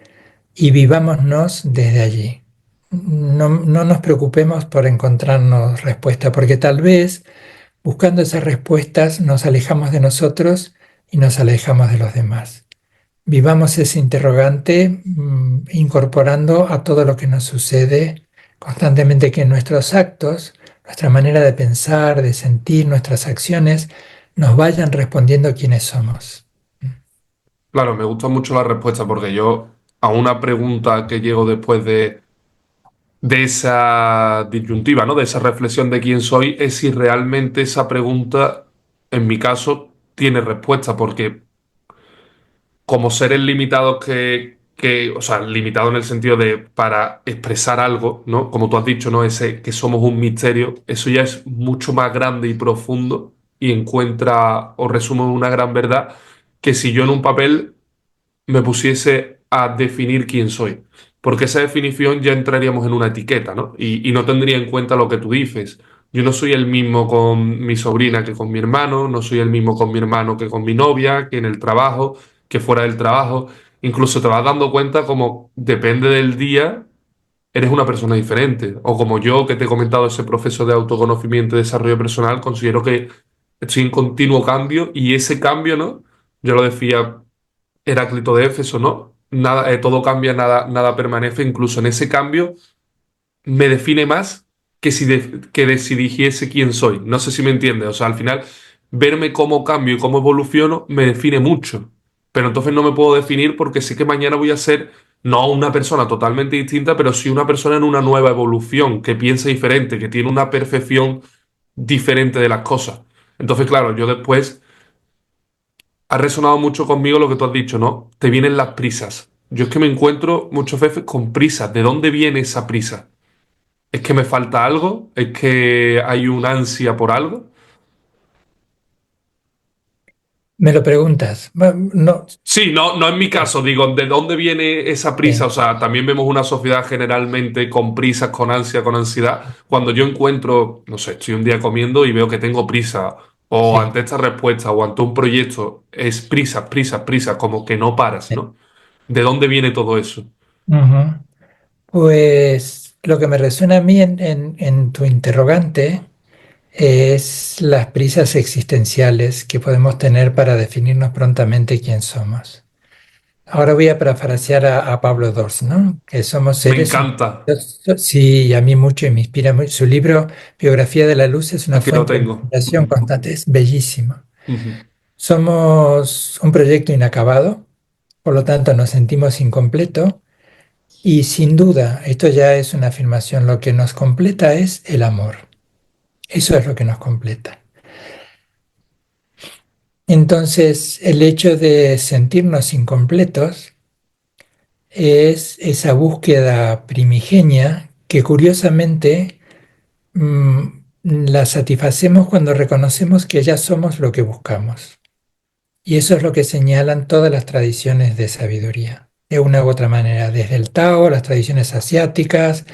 y vivámonos desde allí. No, no nos preocupemos por encontrarnos respuesta, porque tal vez buscando esas respuestas nos alejamos de nosotros y nos alejamos de los demás. Vivamos ese interrogante incorporando a todo lo que nos sucede constantemente, que nuestros actos, nuestra manera de pensar, de sentir, nuestras acciones, nos vayan respondiendo quiénes somos. Claro, me gusta mucho la respuesta porque yo a una pregunta que llego después de esa disyuntiva, ¿no? De esa reflexión de quién soy, es si realmente esa pregunta, en mi caso, tiene respuesta, porque como seres limitados o sea, limitados en el sentido de para expresar algo, ¿no? Como tú has dicho, ¿no? Ese que somos un misterio, eso ya es mucho más grande y profundo y encuentra o resume una gran verdad que si yo en un papel me pusiese a definir quién soy. Porque esa definición ya entraríamos en una etiqueta, ¿no? Y no tendría en cuenta lo que tú dices. Yo no soy el mismo con mi sobrina que con mi hermano, no soy el mismo con mi hermano que con mi novia, que en el trabajo, que fuera del trabajo. Incluso te vas dando cuenta como depende del día, eres una persona diferente. O como yo, que te he comentado ese proceso de autoconocimiento y desarrollo personal, considero que estoy en continuo cambio y ese cambio, ¿no? Yo lo decía Heráclito de Éfeso, ¿no? Nada, todo cambia, nada permanece. Incluso en ese cambio me define más que si dijese quién soy. No sé si me entiendes. O sea, al final, verme cómo cambio y cómo evoluciono me define mucho. Pero entonces no me puedo definir porque sé que mañana voy a ser No una persona totalmente distinta, pero sí una persona en una nueva evolución, que piensa diferente, que tiene una percepción diferente de las cosas. Entonces, claro, yo después ha resonado mucho conmigo lo que tú has dicho, ¿no? Te vienen las prisas. Yo es que me encuentro muchas veces con prisas. ¿De dónde viene esa prisa? ¿Es que me falta algo? ¿Es que hay una ansia por algo? Me lo preguntas. Bueno, no, Sí, no, no en mi sí, caso, digo, ¿de dónde viene esa prisa? sí, O sea, también vemos una sociedad generalmente con prisas, con ansia, con ansiedad. Cuando yo encuentro, no sé, estoy un día comiendo y veo que tengo prisa, o sí. ante esta respuesta, o ante un proyecto, es prisa, prisa, prisa, como que no paras, ¿no? ¿De dónde viene todo eso? Ujú. Pues lo que me resuena a mí en tu interrogante es las prisas existenciales que podemos tener para definirnos prontamente quién somos. Ahora voy a parafrasear a Pablo Dors, ¿no? Que somos Me seres encanta. humanos. Sí, a mí mucho y me inspira mucho. Su libro, Biografía de la Luz, es una Aquí lo fuente de tengo. inspiración constante, es bellísimo. Ujú. Somos un proyecto inacabado, por lo tanto nos sentimos incompleto y sin duda, esto ya es una afirmación, lo que nos completa es el amor. Eso es lo que nos completa. Entonces, el hecho de sentirnos incompletos es esa búsqueda primigenia que curiosamente la satisfacemos cuando reconocemos que ya somos lo que buscamos. Y eso es lo que señalan todas las tradiciones de sabiduría, de una u otra manera, desde el Tao, las tradiciones asiáticas,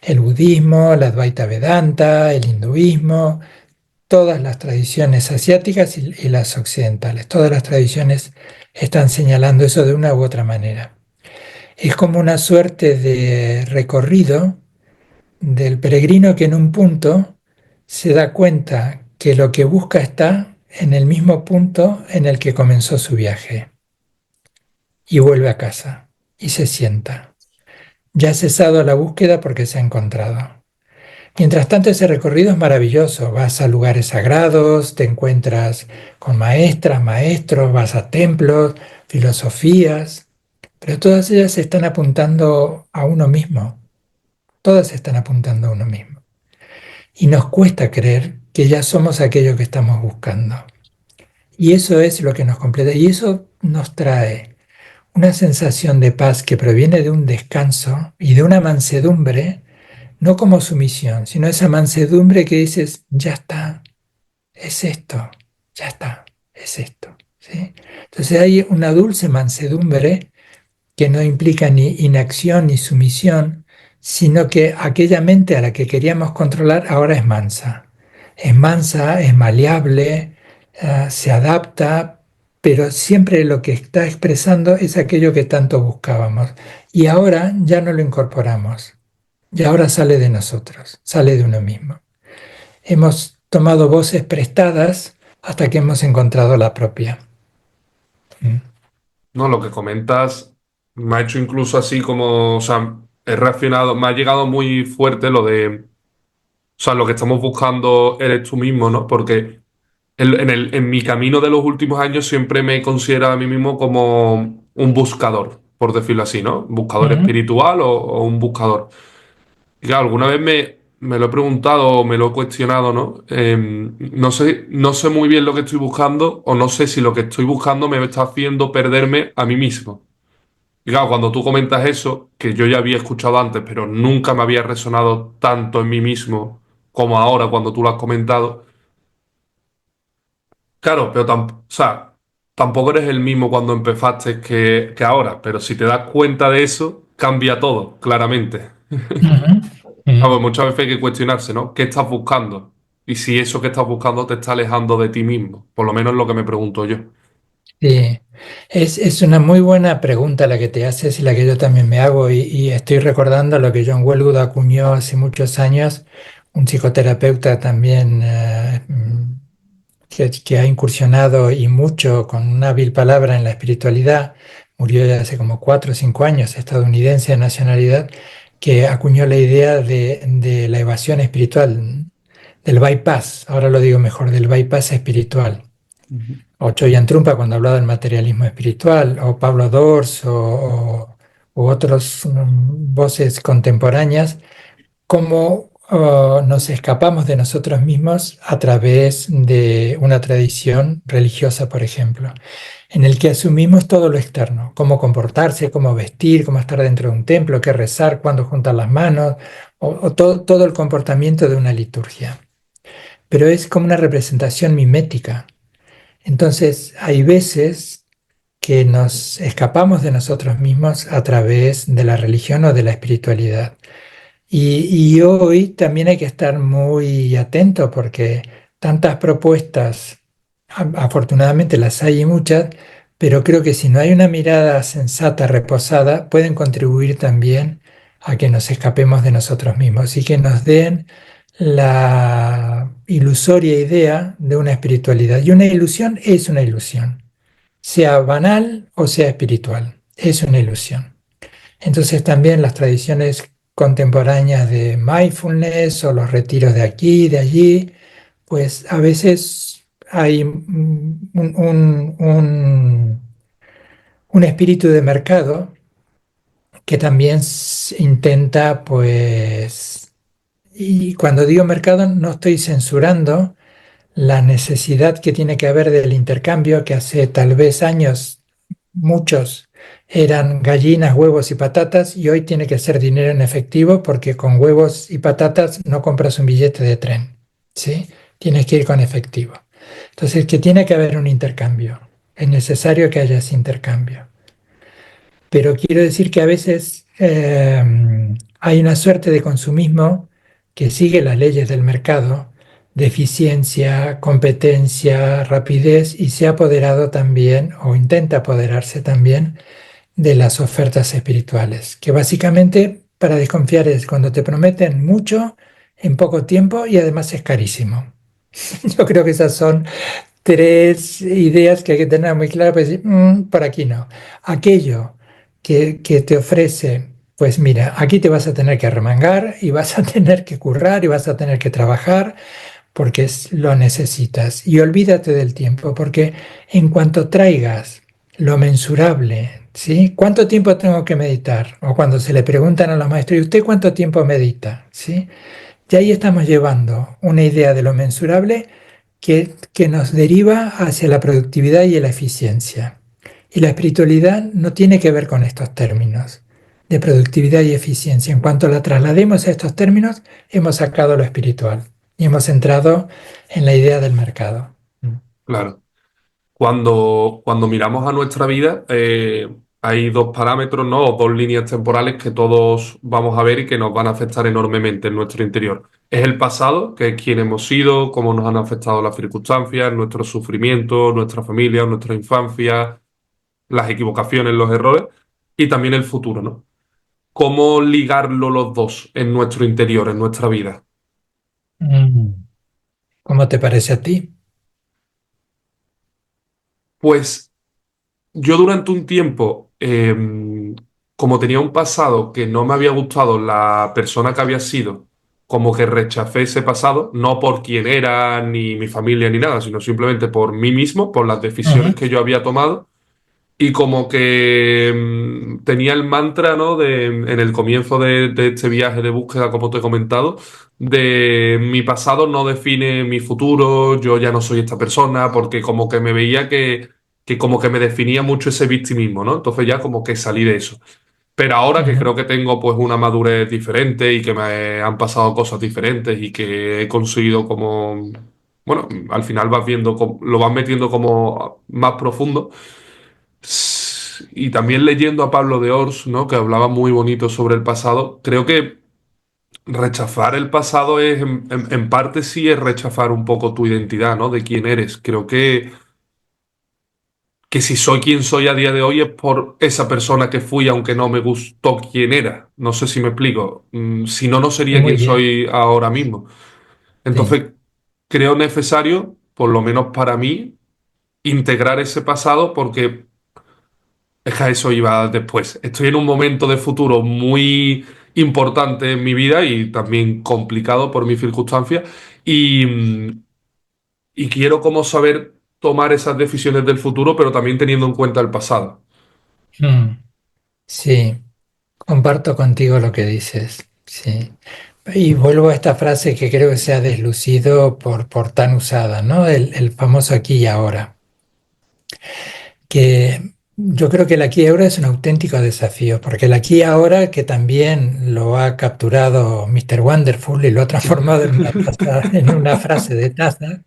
el budismo, la Advaita Vedanta, el hinduismo, todas las tradiciones asiáticas y las occidentales, todas las tradiciones están señalando eso de una u otra manera. Es como una suerte de recorrido del peregrino que en un punto se da cuenta que lo que busca está en el mismo punto en el que comenzó su viaje y vuelve a casa y se sienta. Ya ha cesado la búsqueda porque se ha encontrado. Mientras tanto, ese recorrido es maravilloso. Vas a lugares sagrados, te encuentras con maestras, maestros, vas a templos, filosofías, pero todas ellas están apuntando a uno mismo. Todas están apuntando a uno mismo. Y nos cuesta creer que ya somos aquello que estamos buscando. Y eso es lo que nos completa. Y eso nos trae una sensación de paz que proviene de un descanso y de una mansedumbre, no como sumisión, sino esa mansedumbre que dices, ya está, es esto, ya está, es esto. ¿Sí? Entonces hay una dulce mansedumbre que no implica ni inacción ni sumisión, sino que aquella mente a la que queríamos controlar ahora es mansa. Es mansa, es maleable, se adapta, pero siempre lo que está expresando es aquello que tanto buscábamos. Y ahora ya no lo incorporamos, y ahora sale de nosotros, sale de uno mismo. Hemos tomado voces prestadas hasta que hemos encontrado la propia. Mm. No, lo que comentas me ha hecho incluso así como, o sea, he reaccionado, me ha llegado muy fuerte lo de, o sea, lo que estamos buscando eres tú mismo, ¿no? Porque en mi camino de los últimos años siempre me he considerado a mí mismo como un buscador, por decirlo así, ¿no? Un buscador Ujú, espiritual o un buscador. Y claro, alguna vez me lo he preguntado o me lo he cuestionado, ¿no? No sé, no sé muy bien lo que estoy buscando o no sé si lo que estoy buscando me está haciendo perderme a mí mismo. Y claro, cuando tú comentas eso, que yo ya había escuchado antes, pero nunca me había resonado tanto en mí mismo como ahora cuando tú lo has comentado. Claro, pero o sea, tampoco eres el mismo cuando empezaste que ahora, pero si te das cuenta de eso, cambia todo, claramente. ujú, ujú. Vamos, muchas veces hay que cuestionarse, ¿no? ¿Qué estás buscando? Y si eso que estás buscando te está alejando de ti mismo. Por lo menos es lo que me pregunto yo. Sí, es una muy buena pregunta la que te haces y la que yo también me hago y estoy recordando lo que John Welwood acuñó hace muchos años, un psicoterapeuta también que ha incursionado y mucho con una vil palabra en la espiritualidad, murió ya hace como 4 o 5 años, estadounidense de nacionalidad, que acuñó la idea de la evasión espiritual, del bypass, ahora lo digo mejor, del bypass espiritual o Choyan Trumpa cuando hablaba del materialismo espiritual, o Pablo Dors, o u otras voces contemporáneas, cómo nos escapamos de nosotros mismos a través de una tradición religiosa, por ejemplo, en el que asumimos todo lo externo, cómo comportarse, cómo vestir, cómo estar dentro de un templo, qué rezar, cuándo juntar las manos, o todo el comportamiento de una liturgia. Pero es como una representación mimética. Entonces, hay veces que nos escapamos de nosotros mismos a través de la religión o de la espiritualidad. Y hoy también hay que estar muy atento porque tantas propuestas, afortunadamente las hay y muchas, pero creo que si no hay una mirada sensata, reposada, pueden contribuir también a que nos escapemos de nosotros mismos y que nos den la ilusoria idea de una espiritualidad. Y una ilusión es una ilusión, sea banal o sea espiritual, es una ilusión. Entonces también las tradiciones contemporáneas de mindfulness o los retiros de aquí y de allí, pues a veces hay un espíritu de mercado que también intenta, pues, y cuando digo mercado no estoy censurando la necesidad que tiene que haber del intercambio que hace tal vez años muchos eran gallinas, huevos y patatas y hoy tiene que ser dinero en efectivo porque con huevos y patatas no compras un billete de tren, ¿sí? Tienes que ir con efectivo. Entonces, que tiene que haber un intercambio. Es necesario que haya ese intercambio. Pero quiero decir que a veces hay una suerte de consumismo que sigue las leyes del mercado, de eficiencia, competencia, rapidez, y se ha apoderado también, o intenta apoderarse también, de las ofertas espirituales, que básicamente para desconfiar es cuando te prometen mucho en poco tiempo y además es carísimo. Yo creo que esas son tres ideas que hay que tener muy claras para decir, por aquí no. Aquello que te ofrece, pues mira, aquí te vas a tener que arremangar y vas a tener que currar y vas a tener que trabajar porque lo necesitas. Y olvídate del tiempo, porque en cuanto traigas lo mensurable, ¿sí? ¿Cuánto tiempo tengo que meditar? O cuando se le preguntan a los maestros, ¿y usted cuánto tiempo medita? ¿Sí? Y ahí estamos llevando una idea de lo mensurable que nos deriva hacia la productividad y la eficiencia. Y la espiritualidad no tiene que ver con estos términos de productividad y eficiencia. En cuanto la traslademos a estos términos, hemos sacado lo espiritual y hemos entrado en la idea del mercado. Claro. Cuando miramos a nuestra vida, hay dos parámetros, ¿no? O dos líneas temporales que todos vamos a ver y que nos van a afectar enormemente en nuestro interior. Es el pasado, que es quién hemos sido, cómo nos han afectado las circunstancias, nuestros sufrimientos, nuestra familia, nuestra infancia, las equivocaciones, los errores, y también el futuro, ¿no? ¿Cómo ligarlo los dos en nuestro interior, en nuestra vida? Mm. ¿Cómo te parece a ti? Pues yo durante un tiempo, como tenía un pasado que no me había gustado la persona que había sido, como que rechacé ese pasado, no por quién era, ni mi familia, ni nada, sino simplemente por mí mismo, por las decisiones Ujú, que yo había tomado. Y como que tenía el mantra, ¿no? En el comienzo de este viaje de búsqueda, como te he comentado, de mi pasado no define mi futuro, yo ya no soy esta persona, porque como que me veía que como que me definía mucho ese victimismo, ¿no? Entonces ya como que salí de eso. Pero ahora que ujú, creo que tengo pues una madurez diferente y que me han pasado cosas diferentes y que he conseguido como, bueno, al final vas viendo, lo vas metiendo como más profundo. Y también leyendo a Pablo de Ors, ¿no? Que hablaba muy bonito sobre el pasado, creo que rechazar el pasado es, en parte sí es rechazar un poco tu identidad, ¿no? De quién eres. Creo que si soy quien soy a día de hoy es por esa persona que fui, aunque no me gustó quién era. No sé si me explico. Si no, no y sería muy quien bien, soy ahora mismo. sí. Entonces, creo necesario, por lo menos para mí, integrar ese pasado porque es que a eso iba después. Estoy en un momento de futuro muy importante en mi vida y también complicado por mis circunstancias y quiero como saber tomar esas decisiones del futuro, pero también teniendo en cuenta el pasado. Mm, sí. Comparto contigo lo que dices, sí. Y vuelvo a esta frase que creo que se ha deslucido por tan usada, ¿no? El famoso aquí y ahora. Que yo creo que el aquí y ahora es un auténtico desafío, porque el aquí y ahora, que también lo ha capturado Mr. Wonderful y lo ha transformado en una frase de taza,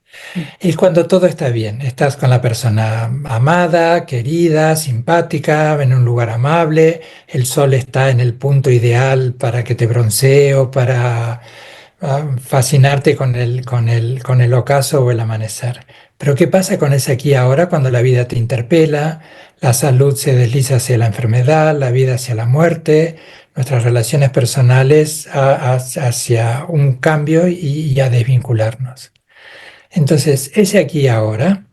es cuando todo está bien. Estás con la persona amada, querida, simpática, en un lugar amable, el sol está en el punto ideal para que te broncee o para fascinarte con el ocaso o el amanecer. Pero ¿qué pasa con ese aquí y ahora cuando la vida te interpela, la salud se desliza hacia la enfermedad, la vida hacia la muerte, nuestras relaciones personales hacia un cambio y a desvincularnos? Entonces, ese aquí y ahora,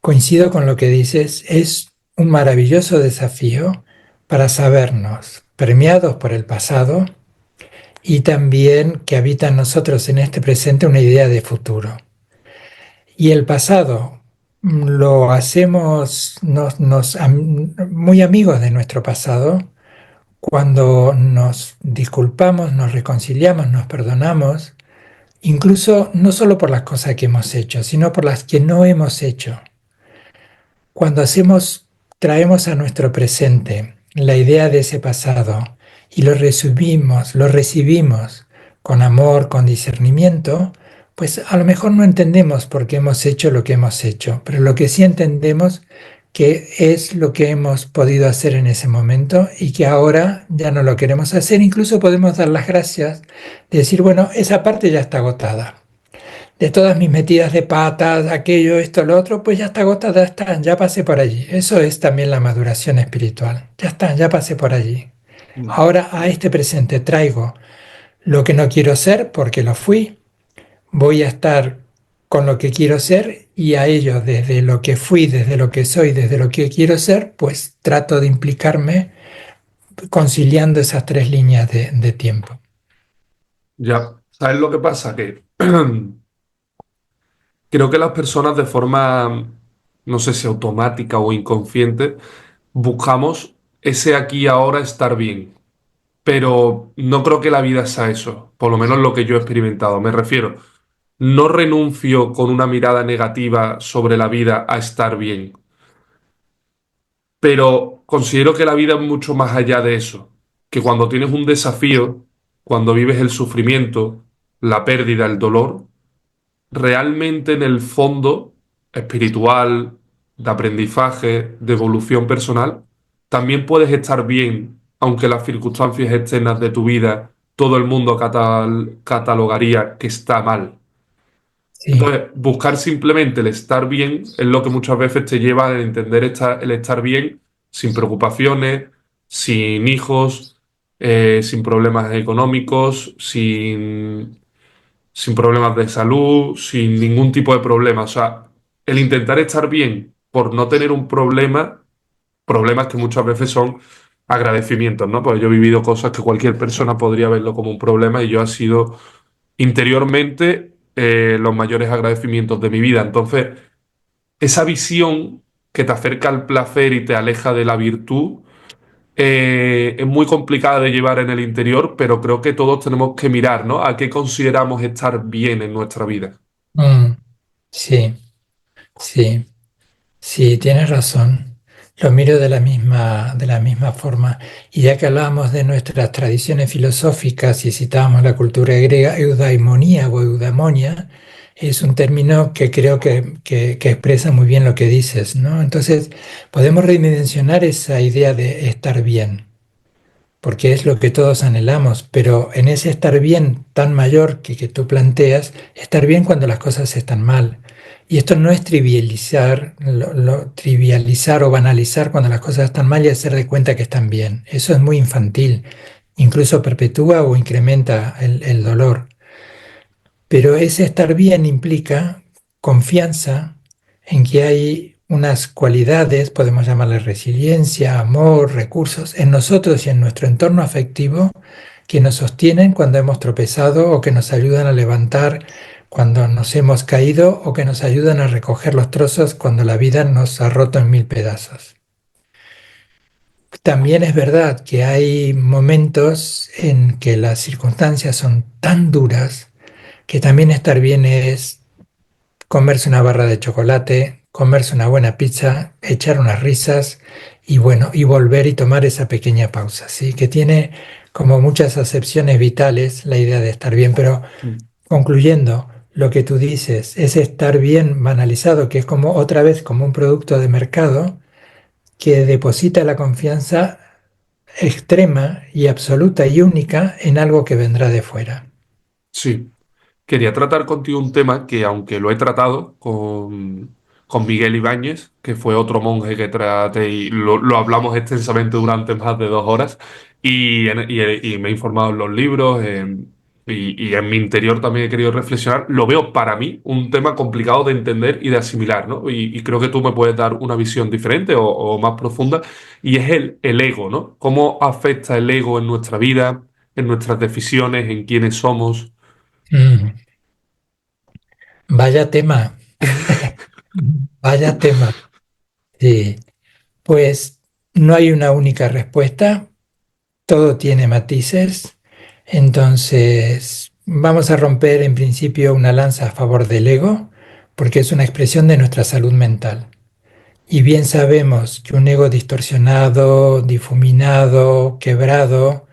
coincido con lo que dices, es un maravilloso desafío para sabernos premiados por el pasado y también que habita en nosotros en este presente una idea de futuro. Y el pasado lo hacemos muy amigos de nuestro pasado cuando nos disculpamos, nos reconciliamos, nos perdonamos, incluso no solo por las cosas que hemos hecho, sino por las que no hemos hecho. Cuando traemos a nuestro presente la idea de ese pasado y lo recibimos con amor, con discernimiento, pues a lo mejor no entendemos por qué hemos hecho lo que hemos hecho, pero lo que sí entendemos que es lo que hemos podido hacer en ese momento y que ahora ya no lo queremos hacer. Incluso podemos dar las gracias de decir, bueno, esa parte ya está agotada de todas mis metidas de patas, aquello, esto, lo otro, pues ya está agotada, ya está, ya pasé por allí. Eso es también la maduración espiritual. Ya está, ya pasé por allí. Ahora a este presente traigo lo que no quiero ser porque lo fui. Voy a estar con lo que quiero ser y a ello, desde lo que fui, desde lo que soy, desde lo que quiero ser, pues trato de implicarme conciliando esas tres líneas de tiempo. Ya, ¿sabes lo que pasa? Que creo que las personas de forma, no sé si automática o inconsciente, buscamos ese aquí y ahora estar bien. Pero no creo que la vida sea eso, por lo menos lo que yo he experimentado. Me refiero, no renuncio con una mirada negativa sobre la vida a estar bien, pero considero que la vida es mucho más allá de eso, que cuando tienes un desafío, cuando vives el sufrimiento, la pérdida, el dolor, realmente en el fondo espiritual, de aprendizaje, de evolución personal, también puedes estar bien, aunque las circunstancias externas de tu vida, todo el mundo catalogaría que está mal. Sí, Entonces, buscar simplemente el estar bien es lo que muchas veces te lleva a entender el estar bien sin preocupaciones, sin hijos, sin problemas económicos, sin problemas de salud, sin ningún tipo de problema. O sea, el intentar estar bien por no tener un problema, problemas que muchas veces son agradecimientos, ¿no? Pues yo he vivido cosas que cualquier persona podría verlo como un problema y yo ha sido interiormente los mayores agradecimientos de mi vida. Entonces, esa visión que te acerca al placer y te aleja de la virtud, es muy complicada de llevar en el interior, pero creo que todos tenemos que mirar, ¿no? A qué consideramos estar bien en nuestra vida. mm, sí, sí. Sí, tienes razón. Lo miro de la misma forma. Y ya que hablábamos de nuestras tradiciones filosóficas y citábamos la cultura griega, eudaimonía o eudaimonia es un término que creo que expresa muy bien lo que dices, ¿no? Entonces, podemos redimensionar esa idea de estar bien porque es lo que todos anhelamos, pero en ese estar bien tan mayor que tú planteas, estar bien cuando las cosas están mal. Y esto no es trivializar, trivializar o banalizar cuando las cosas están mal y hacer de cuenta que están bien. Eso es muy infantil, incluso perpetúa o incrementa el dolor. Pero ese estar bien implica confianza en que hay unas cualidades, podemos llamarle resiliencia, amor, recursos, en nosotros y en nuestro entorno afectivo que nos sostienen cuando hemos tropezado o que nos ayudan a levantar cuando nos hemos caído o que nos ayudan a recoger los trozos cuando la vida nos ha roto en mil pedazos. también es verdad que hay momentos en que las circunstancias son tan duras que también estar bien es comerse una barra de chocolate, comerse una buena pizza, echar unas risas y bueno, y volver y tomar esa pequeña pausa, ¿sí? Que tiene como muchas acepciones vitales la idea de estar bien, pero Mm. concluyendo, lo que tú dices es estar bien banalizado, que es como otra vez como un producto de mercado que deposita la confianza extrema y absoluta y única en algo que vendrá de fuera. Sí. Quería tratar contigo un tema que, aunque lo he tratado con Miguel Ibáñez, que fue otro monje que traté y lo hablamos extensamente durante más de 2 horas, y me he informado en los libros, y en mi interior también he querido reflexionar, lo veo para mí un tema complicado de entender y de asimilar, ¿no? Y creo que tú me puedes dar una visión diferente o más profunda, y es el ego, ¿no? ¿Cómo afecta el ego en nuestra vida, en nuestras decisiones, en quiénes somos? Mm, vaya tema, vaya tema. Sí, pues no hay una única respuesta, todo tiene matices, entonces vamos a romper en principio una lanza a favor del ego, porque es una expresión de nuestra salud mental. Y bien sabemos que un ego distorsionado, difuminado, quebrado,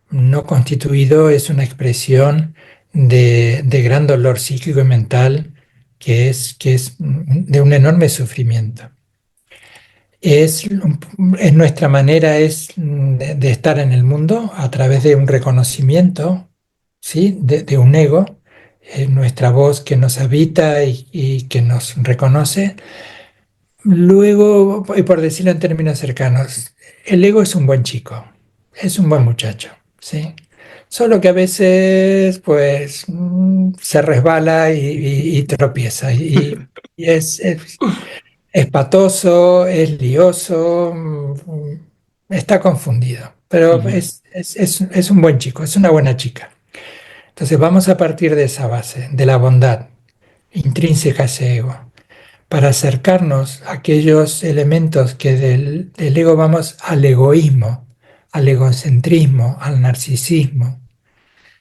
no constituido es una expresión de gran dolor psíquico y mental que es de un enorme sufrimiento. Es, es nuestra manera es de estar en el mundo a través de un reconocimiento, ¿sí? De un ego, nuestra voz que nos habita y que nos reconoce. Luego, y por decirlo en términos cercanos, el ego es un buen chico, es un buen muchacho, ¿sí? Solo que a veces, pues, se resbala y tropieza. Es patoso, es lioso, está confundido. Pero Ujú, es un buen chico, es una buena chica. Entonces vamos a partir de esa base, de la bondad intrínseca a ese ego para acercarnos a aquellos elementos que del ego vamos al egocentrismo, al narcisismo.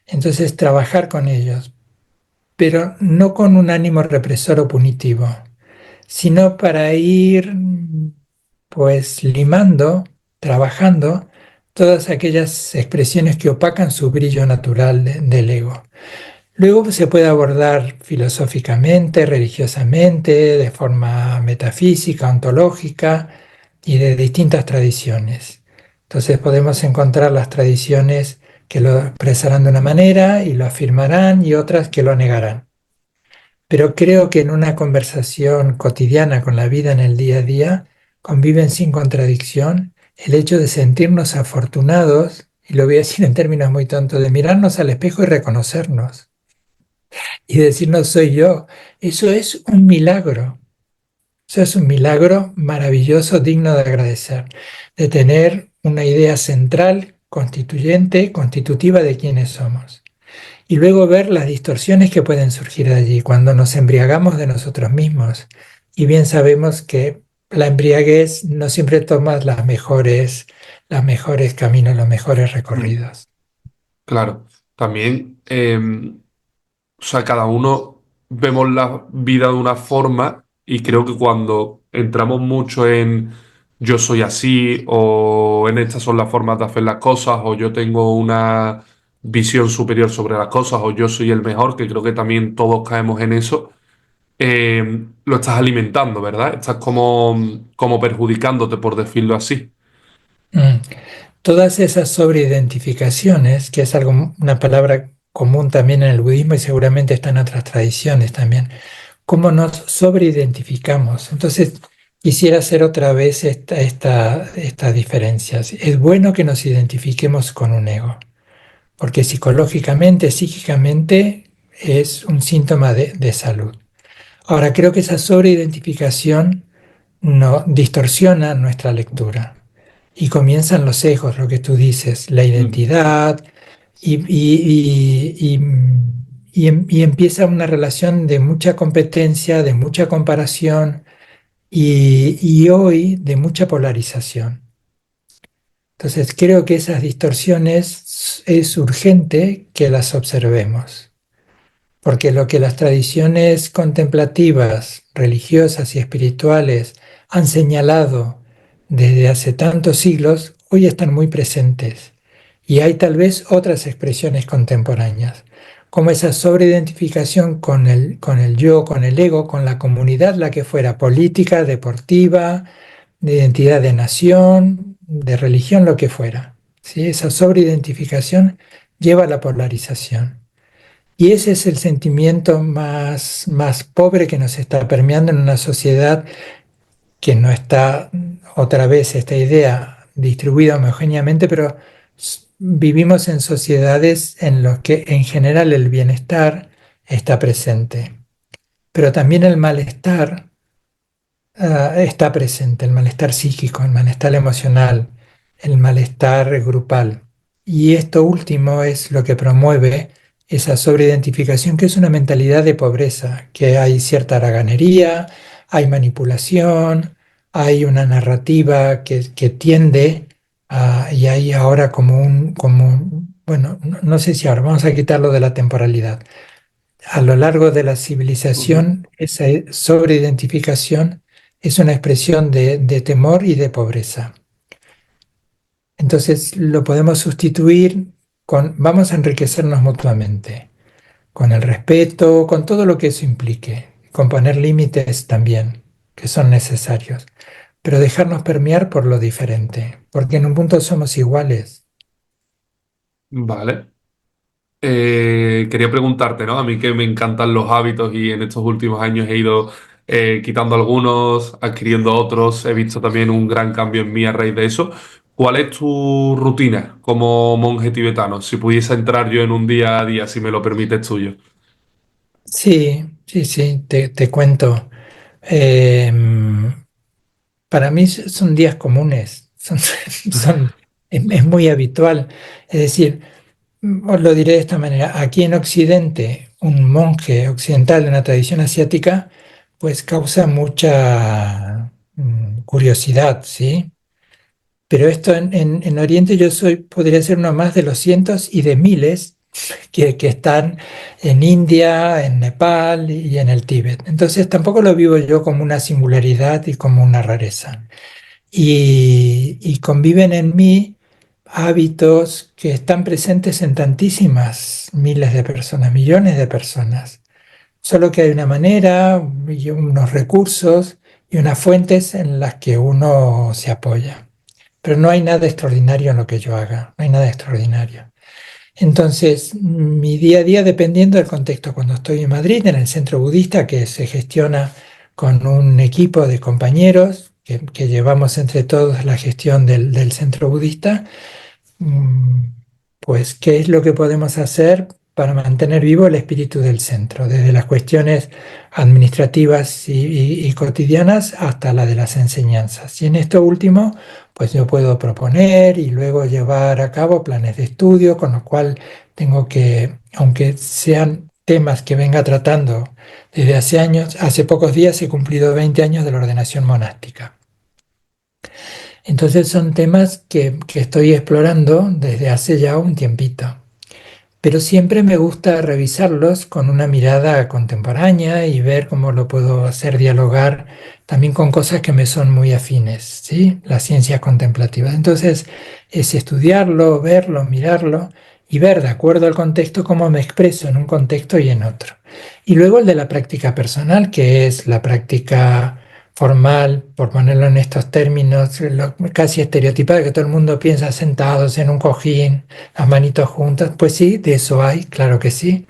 Entonces trabajar con ellos, pero no con un ánimo represor o punitivo, sino para ir pues limando, trabajando todas aquellas expresiones que opacan su brillo natural del ego. Luego se puede abordar filosóficamente, religiosamente, de forma metafísica, ontológica y de distintas tradiciones. Entonces podemos encontrar las tradiciones que lo expresarán de una manera y lo afirmarán y otras que lo negarán. Pero creo que en una conversación cotidiana con la vida en el día a día conviven sin contradicción el hecho de sentirnos afortunados, y lo voy a decir en términos muy tontos, de mirarnos al espejo y reconocernos y decir no soy yo. Eso es un milagro. Eso es un milagro maravilloso, digno de agradecer, de tener una idea central, constituyente, constitutiva de quiénes somos. Y luego ver las distorsiones que pueden surgir de allí cuando nos embriagamos de nosotros mismos. Y bien sabemos que la embriaguez no siempre toma las mejores caminos, los mejores mm. recorridos. Claro, también, o sea, cada uno vemos la vida de una forma y creo que cuando entramos mucho en yo soy así o en estas son las formas de hacer las cosas o yo tengo una visión superior sobre las cosas o yo soy el mejor, que creo que también todos caemos en eso, lo estás alimentando, ¿verdad? Estás como perjudicándote, por decirlo así. Mm. Todas esas sobreidentificaciones, que es algo, una palabra común también en el budismo y seguramente está en otras tradiciones también, cómo nos sobreidentificamos. Entonces, quisiera hacer otra vez esta diferencia. Es bueno que nos identifiquemos con un ego, porque psicológicamente, psíquicamente, es un síntoma de salud. Ahora, creo que esa sobreidentificación no distorsiona nuestra lectura. Y comienzan los sesgos, lo que tú dices, la Mm, identidad, y empieza una relación de mucha competencia, de mucha comparación y hoy de mucha polarización. Entonces creo que esas distorsiones es urgente que las observemos, porque lo que las tradiciones contemplativas, religiosas y espirituales han señalado desde hace tantos siglos, hoy están muy presentes. Y hay tal vez otras expresiones contemporáneas, como esa sobreidentificación con el yo, con el ego, con la comunidad, la que fuera, política, deportiva, de identidad de nación, de religión, lo que fuera. ¿Sí? Esa sobreidentificación lleva a la polarización. Y ese es el sentimiento más pobre que nos está permeando en una sociedad que no está, otra vez, esta idea distribuida homogéneamente, pero vivimos en sociedades en las que en general el bienestar está presente, pero también el malestar está presente, el malestar psíquico, el malestar emocional, el malestar grupal. Y esto último es lo que promueve esa sobreidentificación, que es una mentalidad de pobreza, que hay cierta haraganería, hay manipulación, hay una narrativa que tiende y hay ahora bueno, no sé si ahora vamos a quitarlo de la temporalidad. A lo largo de la Ujú. civilización, esa sobreidentificación es una expresión de temor y de pobreza. Entonces lo podemos sustituir vamos a enriquecernos mutuamente, con el respeto, con todo lo que eso implique, con poner límites también, que son necesarios, pero dejarnos permear por lo diferente, porque en un punto somos iguales. Vale. Quería preguntarte, ¿no? A mí que me encantan los hábitos y en estos últimos años he ido quitando algunos, adquiriendo otros, he visto también un gran cambio en mí a raíz de eso. ¿Cuál es tu rutina como monje tibetano? Si pudiese entrar yo en un día a día, si me lo permites tuyo. Sí, sí, sí, te cuento. Em, Para mí son días comunes, es muy habitual. Es decir, os lo diré de esta manera, aquí en Occidente, un monje occidental de una tradición asiática, pues causa mucha curiosidad, ¿sí? Pero esto en Oriente podría ser uno más de los cientos y de miles que están en India, en Nepal y en el Tíbet. Entonces tampoco lo vivo yo como una singularidad y como una rareza y conviven en mí hábitos que están presentes en tantísimas miles de personas, millones de personas. Solo que hay una manera y unos recursos y unas fuentes en las que uno se apoya. Pero no hay nada extraordinario en lo que yo haga, no hay nada extraordinario. Entonces, mi día a día, dependiendo del contexto, cuando estoy en Madrid, en el centro budista, que se gestiona con un equipo de compañeros que llevamos entre todos la gestión del centro budista, mm, pues, ¿qué es lo que podemos hacer para mantener vivo el espíritu del centro? Desde las cuestiones administrativas y cotidianas hasta la de las enseñanzas. Y en esto último, pues yo puedo proponer y luego llevar a cabo planes de estudio, con lo cual tengo que, aunque sean temas que venga tratando desde hace años, hace pocos días he cumplido 20 años de la ordenación monástica. Entonces son temas que estoy explorando desde hace ya un tiempito, pero siempre me gusta revisarlos con una mirada contemporánea y ver cómo lo puedo hacer dialogar también con cosas que me son muy afines, ¿sí? Las ciencias contemplativas. Entonces es estudiarlo, verlo, mirarlo y ver de acuerdo al contexto cómo me expreso en un contexto y en otro. Y luego el de la práctica personal, que es la práctica formal, por ponerlo en estos términos, casi estereotipada, que todo el mundo piensa sentados en un cojín, las manitos juntas. Pues sí, de eso hay, claro que sí,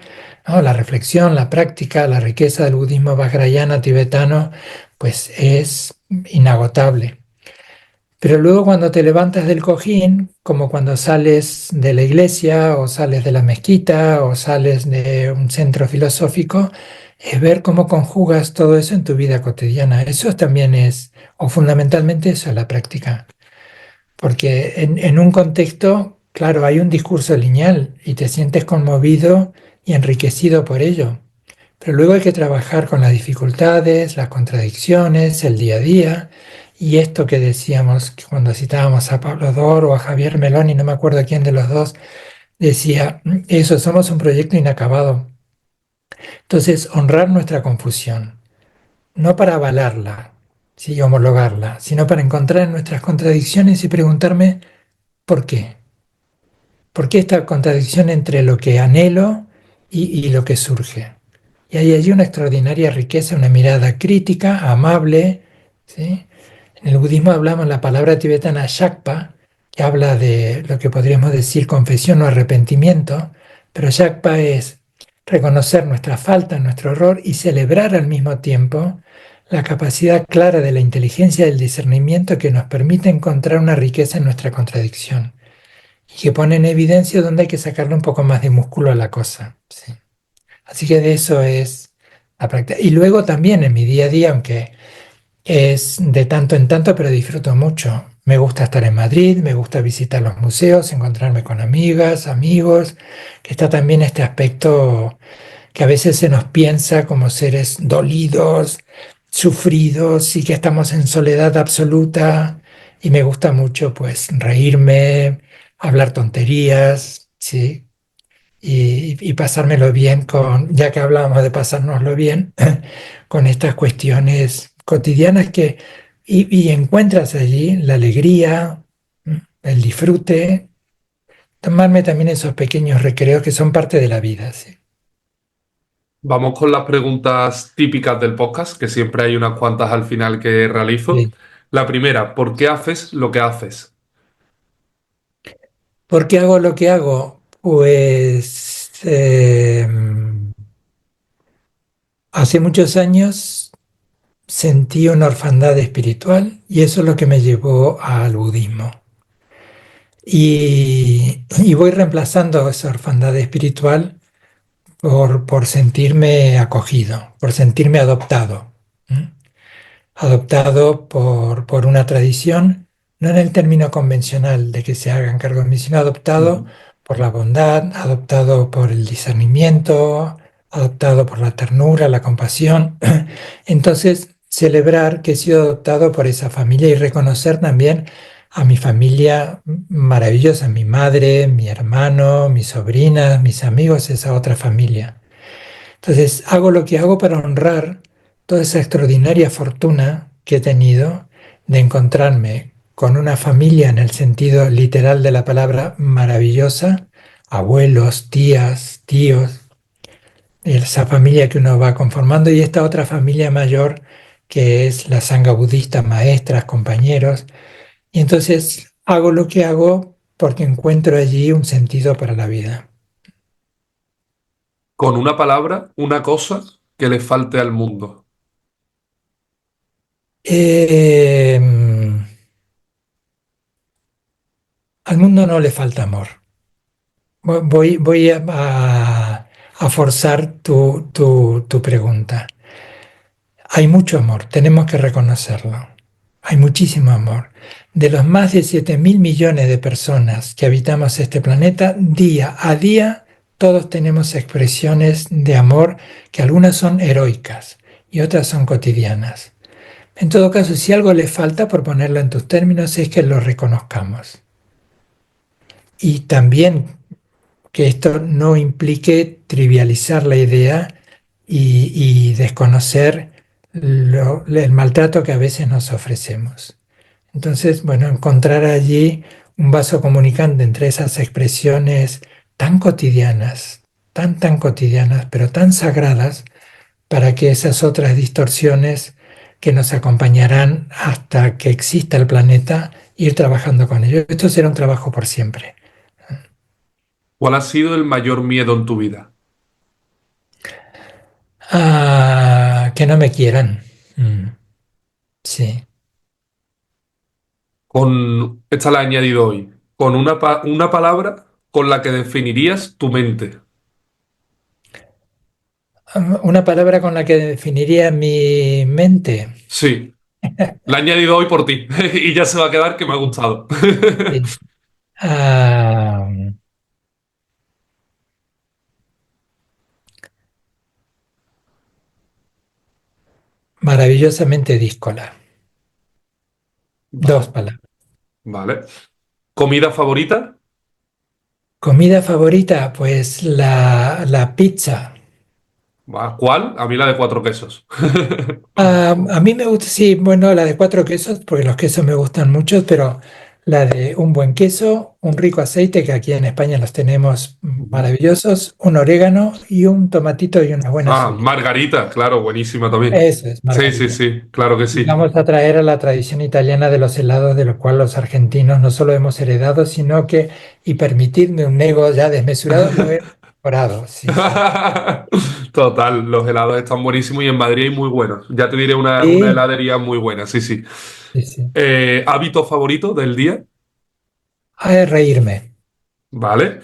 ¿no? La reflexión, la práctica, la riqueza del budismo vajrayana tibetano, pues es inagotable. Pero luego cuando te levantas del cojín, como cuando sales de la iglesia o sales de la mezquita o sales de un centro filosófico, es ver cómo conjugas todo eso en tu vida cotidiana. Eso también es, o fundamentalmente eso es la práctica. Porque en un contexto, claro, hay un discurso lineal y te sientes conmovido y enriquecido por ello. Pero luego hay que trabajar con las dificultades, las contradicciones, el día a día. Y esto que decíamos que cuando citábamos a Pablo Dor o a Javier Meloni, no me acuerdo quién de los dos, decía, eso, somos un proyecto inacabado. Entonces, honrar nuestra confusión, no para avalarla, sí, homologarla, sino para encontrar en nuestras contradicciones y preguntarme por qué. ¿Por qué esta contradicción entre lo que anhelo y lo que surge? Y hay allí una extraordinaria riqueza, una mirada crítica, amable, ¿sí? En el budismo hablamos la palabra tibetana Shakpa, que habla de lo que podríamos decir confesión o arrepentimiento, pero Shakpa es reconocer nuestra falta, nuestro error y celebrar al mismo tiempo la capacidad clara de la inteligencia y del discernimiento que nos permite encontrar una riqueza en nuestra contradicción y que pone en evidencia dónde hay que sacarle un poco más de músculo a la cosa. ¿Sí? Así que de eso es la práctica. Y luego también en mi día a día, aunque es de tanto en tanto, pero disfruto mucho. Me gusta estar en Madrid, me gusta visitar los museos, encontrarme con amigas, amigos, que está también este aspecto que a veces se nos piensa como seres dolidos, sufridos y que estamos en soledad absoluta. Y me gusta mucho pues reírme, hablar tonterías, ¿sí? Y pasármelo bien con, ya que hablábamos de pasárnoslo bien, con estas cuestiones cotidianas y encuentras allí la alegría, el disfrute, tomarme también esos pequeños recreos que son parte de la vida, sí. Vamos con las preguntas típicas del podcast, que siempre hay unas cuantas al final que realizo. Sí. La primera, ¿por qué haces lo que haces? ¿Por qué hago lo que hago? Pues hace muchos años sentí una orfandad espiritual y eso es lo que me llevó al budismo. Y voy reemplazando esa orfandad espiritual por sentirme acogido, por sentirme adoptado. ¿M? Adoptado por una tradición, no en el término convencional de que se hagan cargo de mí, sino adoptado Ujú. por la bondad, adoptado por el discernimiento, adoptado por la ternura, la compasión. Entonces, celebrar que he sido adoptado por esa familia y reconocer también a mi familia maravillosa, mi madre, mi hermano, mis sobrinas, mis amigos, esa otra familia. Entonces, hago lo que hago para honrar toda esa extraordinaria fortuna que he tenido de encontrarme con una familia en el sentido literal de la palabra maravillosa, abuelos, tías, tíos, esa familia que uno va conformando y esta otra familia mayor que es la sangha budista, maestras, compañeros. Y entonces hago lo que hago porque encuentro allí un sentido para la vida. Con una palabra, una cosa que le falte al mundo. Eh, Al mundo no le falta amor. Voy a forzar tu pregunta. Hay mucho amor, tenemos que reconocerlo. Hay muchísimo amor. De los más de 7.000 millones de personas que habitamos este planeta, día a día, todos tenemos expresiones de amor que algunas son heroicas y otras son cotidianas. En todo caso, si algo le falta, por ponerlo en tus términos, es que lo reconozcamos. Y también que esto no implique trivializar la idea y desconocer el maltrato que a veces nos ofrecemos. Entonces, bueno, encontrar allí un vaso comunicante entre esas expresiones tan cotidianas, tan cotidianas, pero tan sagradas, para que esas otras distorsiones que nos acompañarán hasta que exista el planeta, ir trabajando con ello. Esto será un trabajo por siempre. ¿Cuál ha sido el mayor miedo en tu vida? Que no me quieran. Mm, sí. Esta la he añadido hoy. Con una palabra con la que definirías tu mente. Una palabra con la que definiría mi mente. Sí, la he añadido hoy por ti y ya se va a quedar que me ha gustado. Sí. Ah, Maravillosamente díscola. Dos Vale, palabras. vale. ¿Comida favorita? Comida favorita, pues la pizza. ¿Cuál? A mí la de cuatro quesos. A mí me gusta, sí, bueno, la de cuatro quesos, porque los quesos me gustan mucho, pero la de un buen queso, un rico aceite, que aquí en España los tenemos maravillosos, un orégano y un tomatito y unas buenas Ah, olivas. margarita, claro, buenísima también. Eso es, Sí, sí, Margarita. sí, claro que Y sí. vamos a traer a la tradición italiana de los helados, de lo cual los argentinos no solo hemos heredado, sino que, y permitidme un ego ya desmesurado, lo he mejorado. Sí, sí. Total, los helados están buenísimos y en Madrid hay muy buenos. Ya te diré una Sí, heladería muy buena, sí, sí. sí, sí. ¿Hábito favorito del día? A reírme. Vale.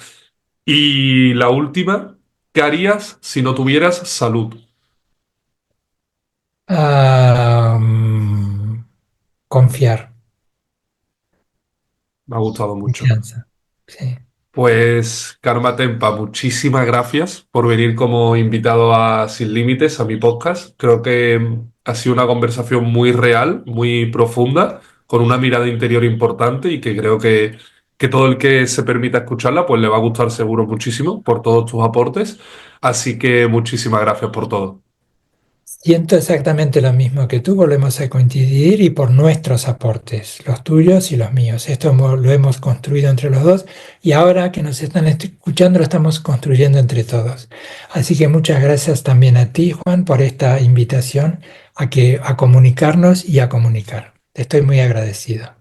Y la última, ¿qué harías si no tuvieras salud? Ah, confiar, Me ha gustado mucho. confianza. Sí. Pues, Karma Tempa, muchísimas gracias por venir como invitado a Sin Límites, a mi podcast. Creo que ha sido una conversación muy real, muy profunda, con una mirada interior importante y que creo que todo el que se permita escucharla, pues le va a gustar seguro muchísimo por todos tus aportes. Así que muchísimas gracias por todo. Siento exactamente lo mismo que tú, volvemos a coincidir y por nuestros aportes, los tuyos y los míos. Esto lo hemos construido entre los dos y ahora que nos están escuchando lo estamos construyendo entre todos. Así que muchas gracias también a ti, Juan, por esta invitación a comunicarnos y a comunicar. Te estoy muy agradecido.